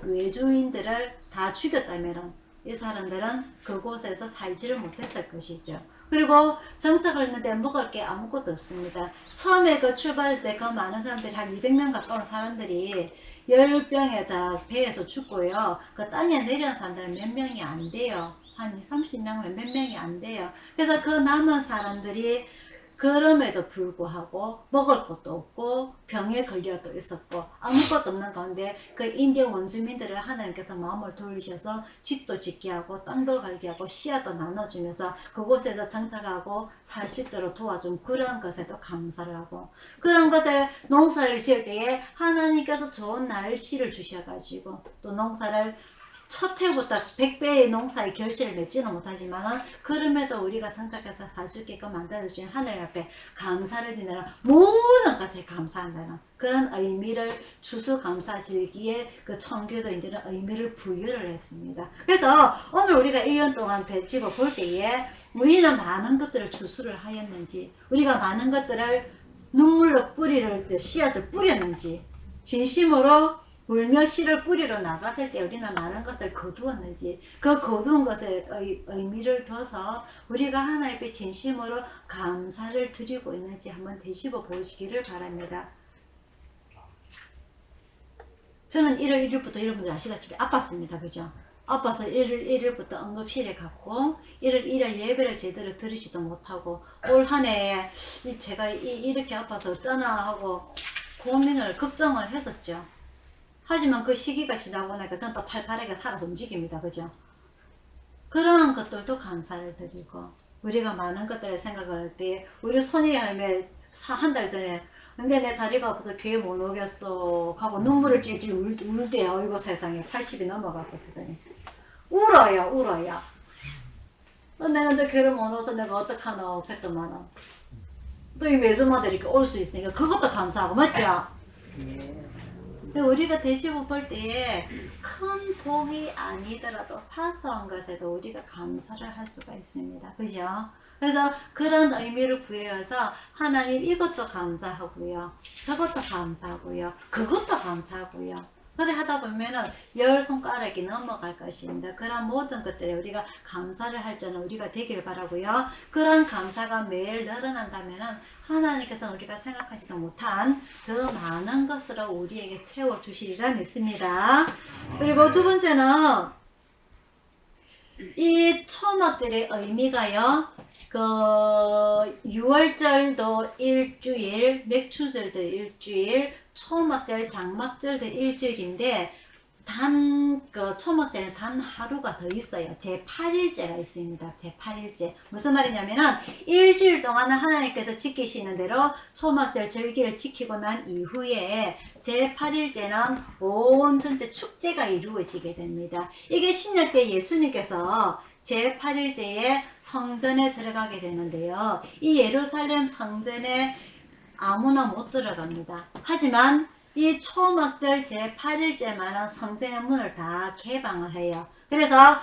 외주인들을 다 죽였다면 이 사람들은 그곳에서 살지를 못했을 것이죠. 그리고 정착을 했는데 먹을 게 아무것도 없습니다. 처음에 그 출발할 때 그 많은 사람들이 한 200명 가까운 사람들이 열병에 다 배에서 죽고요. 그 땅에 내려온 사람들은 몇 명이 안 돼요. 한 30명, 몇 명이 안 돼요. 그래서 그 남은 사람들이 그럼에도 불구하고 먹을 것도 없고 병에 걸려도 있었고 아무것도 없는 가운데 그 인디언 원주민들을 하나님께서 마음을 돌리셔서 집도 짓게 하고 땅도 갈게 하고 씨앗도 나눠주면서 그곳에서 정착하고 살 수 있도록 도와준 그런 것에도 감사를 하고 그런 것에 농사를 지을 때에 하나님께서 좋은 날씨를 주셔가지고 또 농사를 첫 해부터 100배의 농사의 결실을 맺지는 못하지만 그럼에도 우리가 정착해서 살 수 있게끔 만들어주신 하나님 앞에 감사를 드리는 모든 것에 감사한다는 그런 의미를 추수감사절기에 그 청교도인들은 의미를 부여를 했습니다. 그래서 오늘 우리가 1년 동안 되짚어 볼 때에 우리는 많은 것들을 추수를 하였는지 우리가 많은 것들을 눈물로 씨앗을 뿌렸는지 진심으로 울며 씨를 뿌리러 나갔을 때 우리는 많은 것을 거두었는지 그 거두은 것에 의미를 둬서 우리가 하나님께 진심으로 감사를 드리고 있는지 한번 되짚어 보시기를 바랍니다. 저는 1월 1일부터 여러분들 아시다시피 아팠습니다. 그죠? 아파서 1월 1일부터 응급실에 갔고 1월 1일 예배를 제대로 들으지도 못하고 올 한 해에 제가 이렇게 아파서 어쩌나 하고 고민을 걱정을 했었죠. 하지만 그 시기가 지나고 나니까 저는 또 팔팔하게 살아서 움직입니다. 그죠? 그러한 것들도 감사를 드리고 우리가 많은 것들을 생각을 할 때 우리 손이 할매 한 달 전에 언제 내 다리가 아파서 교회 못 오겠어 하고 눈물을 찔찔 울대요. 어이구 세상에 80이 넘어가고 세상에 울어요. 내가 이제 교회를 못 오서 내가 어떡하나 했더만은 또 이 매주마다 이렇게 올 수 있으니까 그것도 감사하고 맞죠? 근데 우리가 되짚어 볼 때에 큰 복이 아니더라도 사소한 것에도 우리가 감사를 할 수가 있습니다. 그죠? 그래서 그런 의미를 부여해서 하나님 이것도 감사하고요. 저것도 감사하고요. 그것도 감사하고요. 그래 하다 보면은 10손가락이 넘어갈 것입니다. 그런 모든 것들에 우리가 감사를 할 줄은 우리가 되길 바라고요. 그런 감사가 매일 늘어난다면은 하나님께서 우리가 생각하지도 못한 더 많은 것으로 우리에게 채워주시리라 믿습니다. 그리고 두 번째는 이 초막절의 의미가요. 그 6월절도 일주일, 맥추절도 일주일, 초막절, 장막절도 일주일인데 그 초막절에는 단 하루가 더 있어요. 제8일째가 있습니다. 제8일째. 무슨 말이냐면은 일주일 동안 하나님께서 지키시는 대로 초막절 절기를 지키고 난 이후에 제8일째는 온 전체 축제가 이루어지게 됩니다. 이게 신약 때 예수님께서 제8일째에 성전에 들어가게 되는데요. 이 예루살렘 성전에 아무나 못 들어갑니다. 하지만 이 초막절 제8일째만은 성전의 문을 다 개방을 해요. 그래서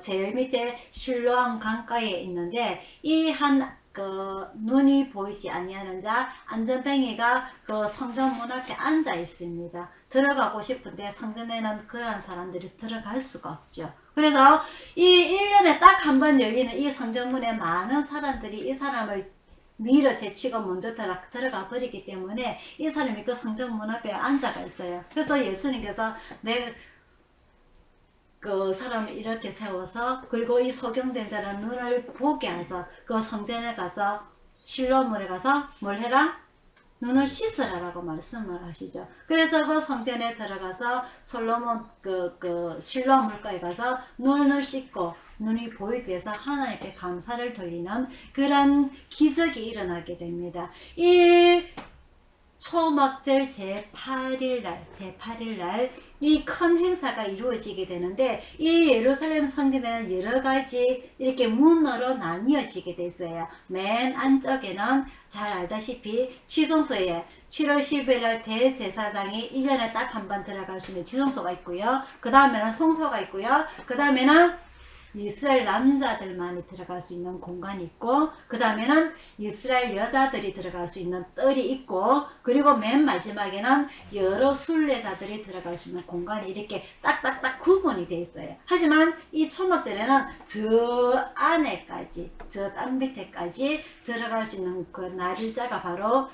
제일 밑에 실로암 강가에 있는데 이 눈이 보이지 아니하는 자 안전뱅이가 그 성전 문 앞에 앉아 있습니다. 들어가고 싶은데 성전에는 그런 사람들이 들어갈 수가 없죠. 그래서 이 1년에 딱 한 번 열리는 이 성전문에 많은 사람들이 이 사람을 밀어 제치고 먼저 들어가 버리기 때문에 이 사람이 그 성전문 앞에 앉아가 있어요. 그래서 예수님께서 그 사람을 이렇게 세워서 그리고 이 소경된 자는 눈을 보게 해서 그 성전에 가서 실로문에 가서 뭘 해라? 눈을 씻으라라고 말씀을 하시죠. 그래서 그 성전에 들어가서 솔로몬 실로암 물가에 가서 눈을 씻고 눈이 보이게 해서 하나님께 감사를 돌리는 그런 기적이 일어나게 됩니다. 이 초막절 제8일날 이 큰 행사가 이루어지게 되는데 이 예루살렘 성전에는 여러 가지 이렇게 문으로 나뉘어지게 됐어요. 맨 안쪽에는 잘 알다시피 지성소에 7월 10일날 대제사장이 1년에 딱 한 번 들어갈 수 있는 지성소가 있고요. 그 다음에는 성소가 있고요. 그 다음에는 이스라엘 남자들만이 들어갈 수 있는 공간이 있고 그 다음에는 이스라엘 여자들이 들어갈 수 있는 뜰이 있고 그리고 맨 마지막에는 여러 순례자들이 들어갈 수 있는 공간이 이렇게 딱딱딱 구분이 되어 있어요. 하지만 이 초막절에는 저 안에까지 저 땅 밑에까지 들어갈 수 있는 그 날짜가 바로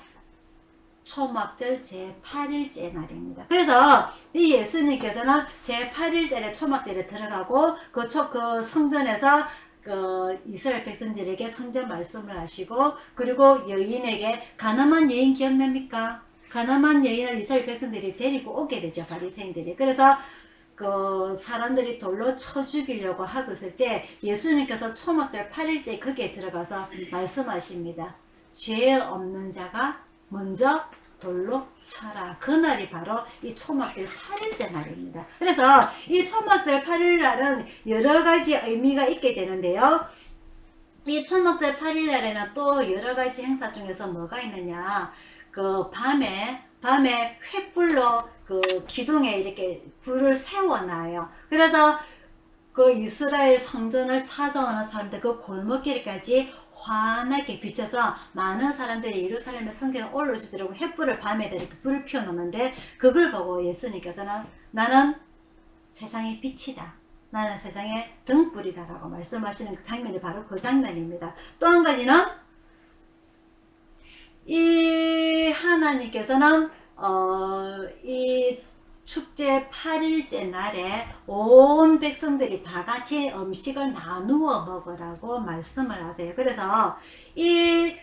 초막절 제8일째 날입니다. 그래서 이 예수님께서는 제8일절에 초막절에 들어가고 그 성전에서 그 이스라엘 백성들에게 성전 말씀을 하시고 그리고 여인에게 가늠한 여인 기억납니까? 가늠한 여인을 이스라엘 백성들이 데리고 오게 되죠. 바리새인들이. 그래서 그 사람들이 돌로 쳐 죽이려고 하고 있을 때 예수님께서 초막절 8일째 거기에 들어가서 말씀하십니다. 죄 없는 자가 먼저 돌로 쳐라. 그날이 바로 이 초막절 8일째 날입니다. 그래서 이 초막절 8일 날은 여러 가지 의미가 있게 되는데요. 이 초막절 8일 날에는 또 여러 가지 행사 중에서 뭐가 있느냐. 그 밤에 횃불로 그 기둥에 이렇게 불을 세워놔요. 그래서 그 이스라엘 성전을 찾아오는 사람들 그 골목길까지 환하게 비춰서 많은 사람들이 예루살렘의 성전에 올라올 수 있도록 횃불을 밤에 이렇게 불을 피워놓는데 그걸 보고 예수님께서는 나는 세상의 빛이다. 나는 세상의 등불이다 라고 말씀하시는 장면이 바로 그 장면입니다. 또 한 가지는 이 하나님께서는 이 축제 8일째 날에 온 백성들이 다 같이 음식을 나누어 먹으라고 말씀을 하세요. 그래서 이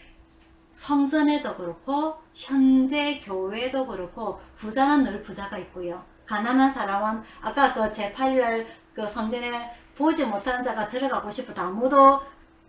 성전에도 그렇고 현재 교회도 그렇고 부자는 늘 부자가 있고요. 가난한 사람은 아까 그 제8일 그 성전에 보지 못하는 자가 들어가고 싶어도 아무도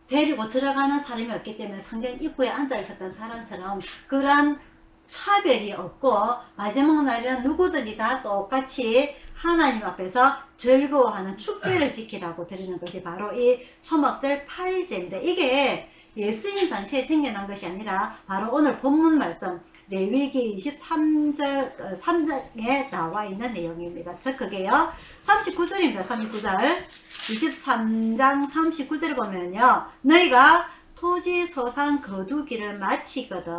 데리고 들어가는 사람이 없기 때문에 성전 입구에 앉아 있었던 사람처럼 그러한 차별이 없고 마지막 날에는 누구든지 다 똑같이 하나님 앞에서 즐거워하는 축제를 지키라고 드리는 것이 바로 이 초막절 8일째인데 이게 예수님 단체에 생겨난 것이 아니라 바로 오늘 본문 말씀 레위기 3장에 나와 있는 내용입니다. 즉 그게요 39절입니다. 39절 23장 39절을 보면요 너희가 토지 소산 거두기를 마치거든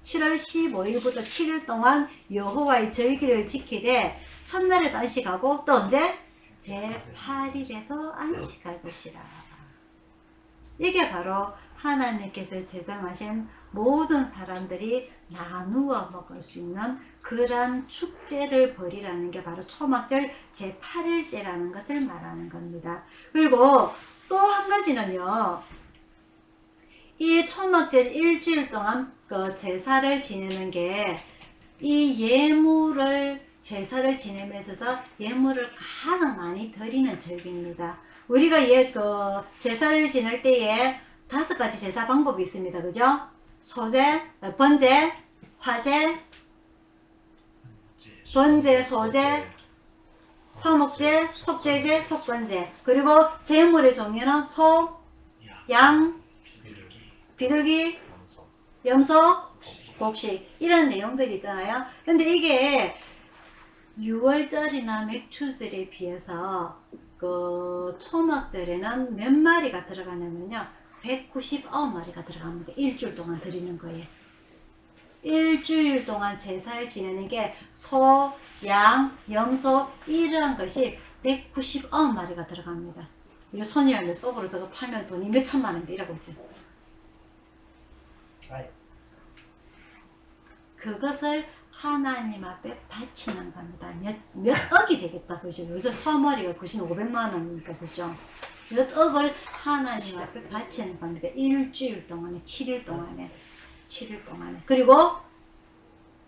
7월 15일부터 7일 동안 여호와의 절기를 지키되 첫날에도 안식하고 또 언제? 제8일에도 안식할 것이라. 이게 바로 하나님께서 제정하신 모든 사람들이 나누어 먹을 수 있는 그러한 축제를 벌이라는 게 바로 초막절 제8일째라는 것을 말하는 겁니다. 그리고 또 한 가지는요. 이 초막절 일주일 동안 그 제사를 지내는 게 이 예물을 제사를 지내면서 예물을 가장 많이 드리는 절기입니다. 우리가 제사를 지낼 때에 5가지 제사 방법이 있습니다. 그죠? 소제, 번제, 화제, 번제, 소제, 화목제, 속제제, 속건제. 그리고 제물의 종류는 소, 양, 비둘기, 염소, 곡식 이런 내용들이 있잖아요. 근데 이게 6월절이나 맥추절에 비해서 그 초막절에는 몇 마리가 들어가냐면요 199마리가 들어갑니다. 일주일 동안 드리는 거예요. 일주일 동안 제사를 지내는 게 소, 양, 염소 이러한 것이 199마리가 들어갑니다. 이 손이랑 속으로 저거 팔면 돈이 몇 천만 원인데 이라고 있죠. 그것을 하나님 앞에 바치는 겁니다. 몇 억이 되겠다. 그죠? 요새 소머리가 500만 원이니까, 그죠? 몇 억을 하나님 앞에 바치는 겁니다. 일주일 동안에, 7일 동안에. 그리고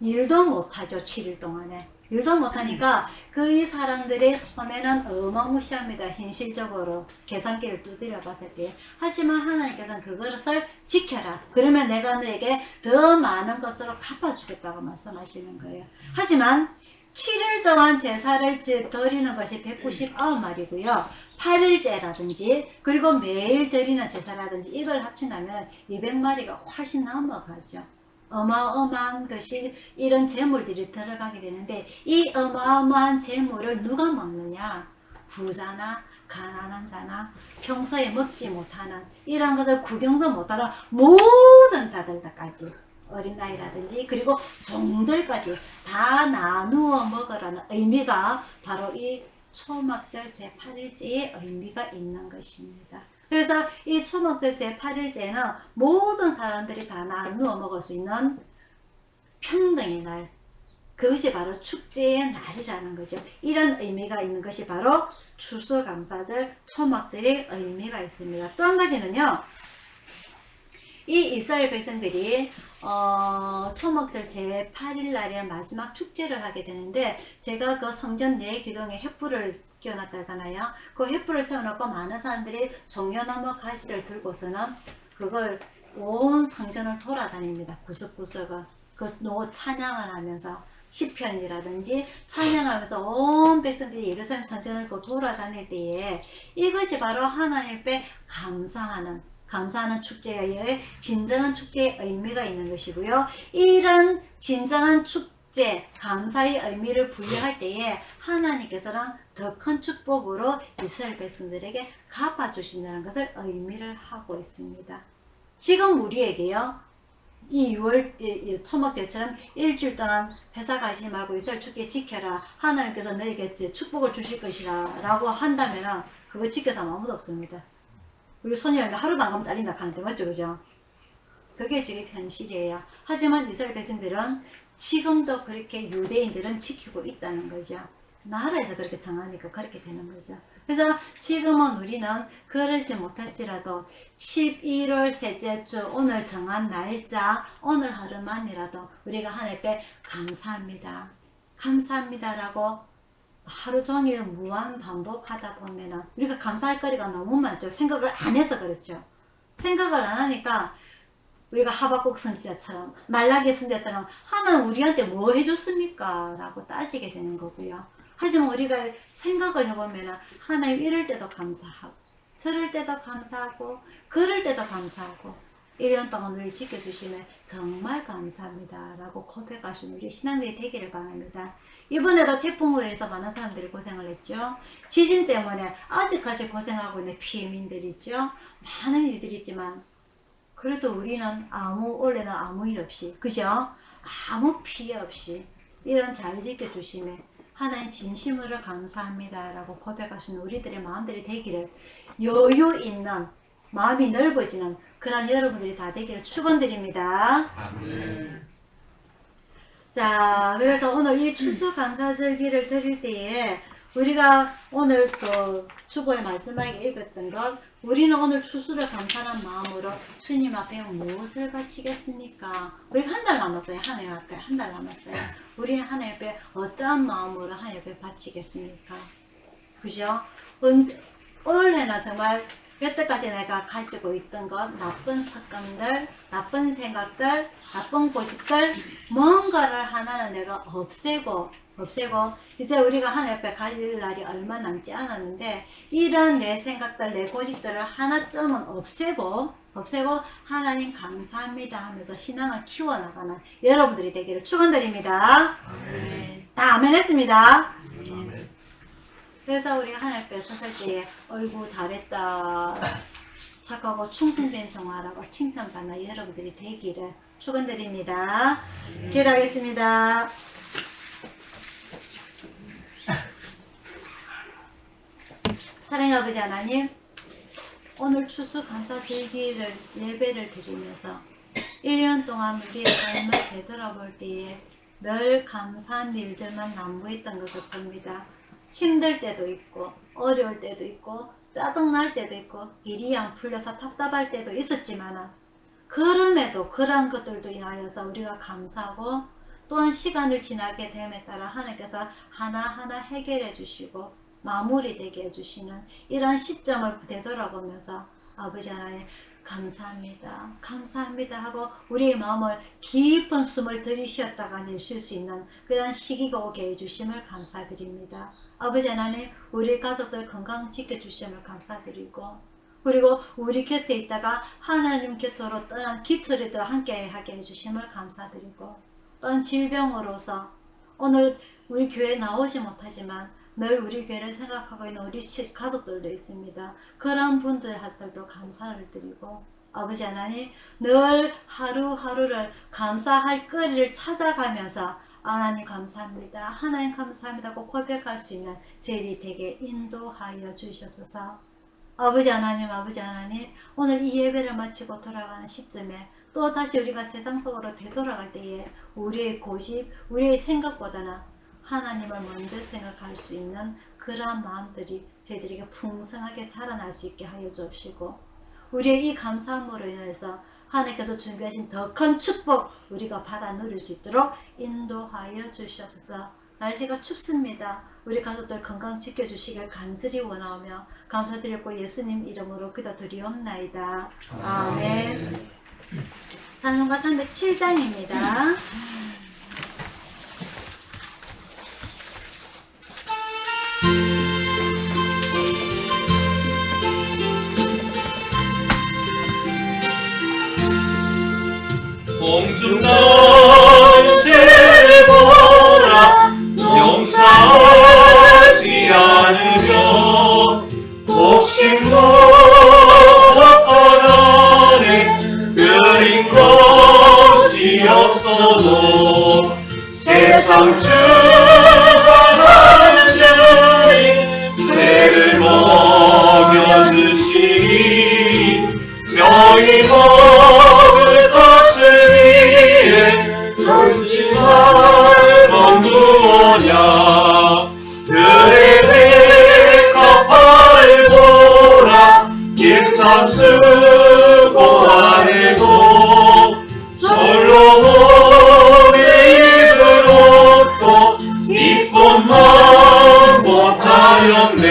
일도 못하죠. 7일 동안에. 일도 못하니까 그 사람들의 손해는 어마무시합니다. 현실적으로 계산기를 두드려 봤을 때. 하지만 하나님께서는 그것을 지켜라. 그러면 내가 너에게 더 많은 것으로 갚아주겠다고 말씀하시는 거예요. 하지만 7일 동안 제사를 드리는 것이 199마리고요. 8일째라든지 그리고 매일 드리는 제사라든지 이걸 합친다면 200마리가 훨씬 넘어가죠. 어마어마한 것이 이런 재물들이 들어가게 되는데 이 어마어마한 재물을 누가 먹느냐? 부자나 가난한 자나 평소에 먹지 못하는 이런 것을 구경도 못하는 모든 자들까지 어린아이라든지 그리고 종들까지 다 나누어 먹으라는 의미가 바로 이 초막절 제8일째의 의미가 있는 것입니다. 그래서 이 초막절 제8일째는 모든 사람들이 다 나누어 먹을 수 있는 평등의 날, 그것이 바로 축제의 날이라는 거죠. 이런 의미가 있는 것이 바로 추수감사절 초막절의 의미가 있습니다. 또 한 가지는요, 이 이스라엘 백성들이 초막절 제8일 날에 마지막 축제를 하게 되는데, 제가 그 성전 내 기둥에 횃불을 끼워놨다 하잖아요. 그 횃불을 세워놓고 많은 사람들이 종려나무 가지를 들고서는 그걸 온 성전을 돌아다닙니다. 구석구석을 그 찬양을 하면서 시편이라든지 찬양하면서 온 백성들이 예루살렘 성전을 돌아다닐 때에 이것이 바로 하나님 앞에 감사하는 축제의 진정한 축제의 의미가 있는 것이고요. 이런 진정한 축제, 감사의 의미를 부여할 때에 하나님께서는 더 큰 축복으로 이스라엘 백성들에게 갚아주신다는 것을 의미를 하고 있습니다. 지금 우리에게요, 이 6월 초막절처럼 일주일 동안 회사 가지 말고 이스라엘 축제 지켜라, 하나님께서 너에게 축복을 주실 것이라 라고 한다면 그거 지켜서 아무도 없습니다. 우리 손이랑 하루도 안 가면 잘린다 하는데 맞죠? 그죠? 그게 지금 현실이에요. 하지만 이스라엘 백성들은 지금도 그렇게 유대인들은 지키고 있다는 거죠. 나라에서 그렇게 정하니까 그렇게 되는 거죠. 그래서 지금은 우리는 그러지 못할지라도 11월 셋째 주 오늘 정한 날짜 오늘 하루만이라도 우리가 하나님께 감사합니다. 감사합니다라고 하루 종일 무한 반복하다 보면은 우리가 감사할 거리가 너무 많죠. 생각을 안 해서 그렇죠. 생각을 안 하니까 우리가 하박국 선지자처럼 말라기 선지자처럼 하나님 우리한테 뭐 해줬습니까? 라고 따지게 되는 거고요. 하지만 우리가 생각을 해보면 하나님 이럴 때도 감사하고 저럴 때도 감사하고 그럴 때도 감사하고 1년 동안 우리를 지켜주시면 정말 감사합니다 라고 고백하신 우리 신앙들이 되기를 바랍니다. 이번에도 태풍으로 해서 많은 사람들이 고생을 했죠. 지진 때문에 아직까지 고생하고 있는 피해민들이 있죠. 많은 일들이 있지만 그래도 우리는 원래는 아무 일 없이 그죠? 아무 피해 없이 이런 잘 지켜주심에 하나님 진심으로 감사합니다 라고 고백하시는 우리들의 마음들이 되기를 여유 있는 마음이 넓어지는 그런 여러분들이 다 되기를 축원드립니다. 아멘. 자, 그래서 오늘 이 추수감사절기를 드릴 때에 우리가 오늘 또 주보의 마지막에 읽었던 것 우리는 오늘 추수를 감사하는 마음으로 주님 앞에 무엇을 바치겠습니까? 우리가 한 달 남았어요. 하나님 앞에 한 달 남았어요. 우리는 하나님 앞에 어떠한 마음으로 하나님 앞에 바치겠습니까? 그죠? 올해는 정말 여태까지 내가 가지고 있던 것, 나쁜 습관들, 나쁜 생각들, 나쁜 고집들, 뭔가를 하나는 내가 없애고 이제 우리가 하나님 앞에 갈 날이 얼마 남지 않았는데 이런 내 생각들, 내 고집들을 하나쯤은 없애고 하나님 감사합니다 하면서 신앙을 키워나가는 여러분들이 되기를 축원드립니다. 아멘. 다 아멘 했습니다. 아멘. 그래서 우리가 하나님 앞에 섰을 때에 어이구 잘했다 착하고 충성된 종아라고 칭찬받는 여러분들이 되기를 축원드립니다. 기도하겠습니다. 사랑의 아버지 하나님, 오늘 추수감사절기를 예배를 드리면서 1년 동안 우리의 삶을 되돌아볼 때에 늘 감사한 일들만 남부했던 것을 봅니다. 힘들 때도 있고 어려울 때도 있고 짜증날 때도 있고 일이 안 풀려서 답답할 때도 있었지만 그럼에도 그런 것들도 인하여서 우리가 감사하고 또한 시간을 지나게 됨에 따라 하나님께서 하나하나 해결해 주시고 마무리되게 해주시는 이런 시점을 되돌아보면서 아버지 하나님 감사합니다. 감사합니다 하고 우리의 마음을 깊은 숨을 들이쉬었다가 내쉴 수 있는 그런 시기가 오게 해주심을 감사드립니다. 아버지 하나님 우리 가족들 건강 지켜주심을 감사드리고 그리고 우리 곁에 있다가 하나님 곁으로 떠난 기철이도 함께 하게 해주심을 감사드리고 또한 질병으로서 오늘 우리 교회에 나오지 못하지만 늘 우리 교회를 생각하고 있는 우리 가족들도 있습니다. 그런 분들한테도 감사를 드리고 아버지 하나님 늘 하루하루를 감사할 거리를 찾아가면서 하나님 감사합니다. 하나님 감사합니다고 고백할 수 있는 저희들이 되게 인도하여 주시옵소서. 아버지 하나님 오늘 이 예배를 마치고 돌아가는 시점에 또 다시 우리가 세상 속으로 되돌아갈 때에 우리의 고집, 우리의 생각보다는 하나님을 먼저 생각할 수 있는 그러한 마음들이 저희들에게 풍성하게 자라날 수 있게 하여 주옵시고 우리의 이 감사함으로 인해서 하나님께서 준비하신 더 큰 축복 우리가 받아 누릴 수 있도록 인도하여 주시옵소서. 날씨가 춥습니다. 우리 가족들 건강 지켜주시길 간절히 원하오며 감사드리고 예수님 이름으로 기도드리옵나이다. 아멘. 찬송가 307장입니다. 봉준난 죄를 보라 용서하지 않으며 독심도 하나에 그린 것이 없어도 세상 주관한 자의 죄를 먹여주시니 저희 먹을 것 참 쓰고 안에도 솔로몬의 입은 옷도 입고만 못하였네.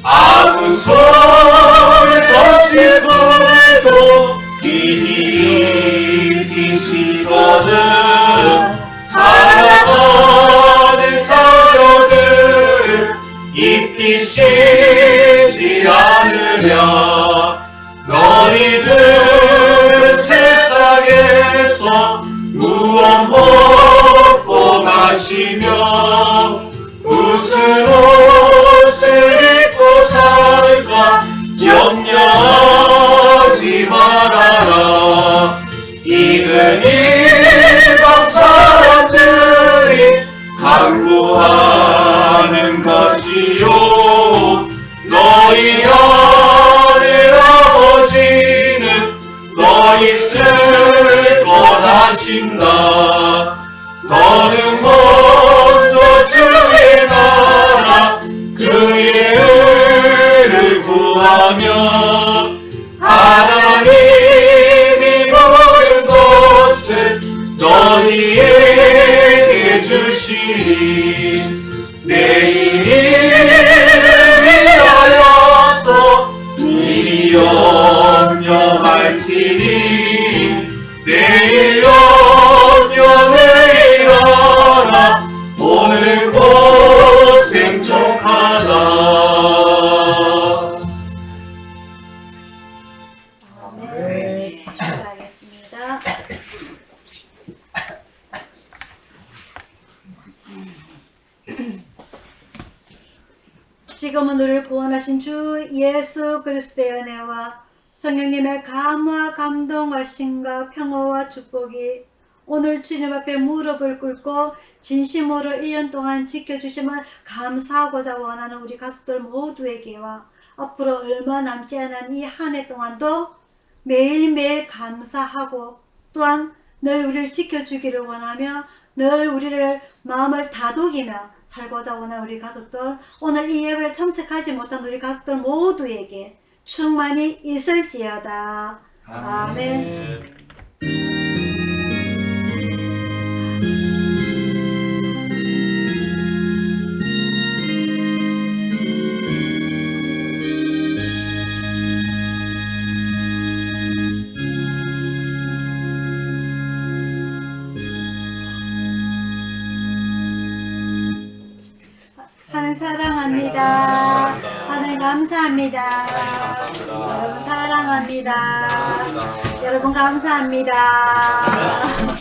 아무 손을 던질 불도 이기시거든. 사랑하는 자녀들 입히시지 않으랴. 너희들 세상에서 무엇 먹고 마시며 무슨 옷을 입고 살까 염려하지 말아라. 이는 이방 사람들이 강구하는 것이요 너희 하늘 아버지는 너희 쓸 것하신다. 너는 먼저 주의 나라 그의 의를 구하며 하나님이 모든 것을 너희에게 주시니 내 이름을 위하여서 미리 염려할지니 내일 염려하라. 오늘 고생 족하다. 네, 축하하겠습니다. 지금은 우리를 구원하신 주 예수 그리스도의 은혜와 성령님의 감화 감동하심과 평화와 축복이 오늘 주님 앞에 무릎을 꿇고 진심으로 1년 동안 지켜주심을 감사하고자 원하는 우리 가족들 모두에게와 앞으로 얼마 남지 않은 이 한 해 동안도 매일매일 감사하고 또한 늘 우리를 지켜주기를 원하며 늘 우리를 마음을 다독이며 살고자 원하는 우리 가족들, 오늘 이 예배를 참석하지 못한 우리 가족들 모두에게 충만히 있을지어다. 아멘. 하늘 사랑합니다. 하늘 감사합니다. 여러분 사랑합니다. 여러분 감사합니다.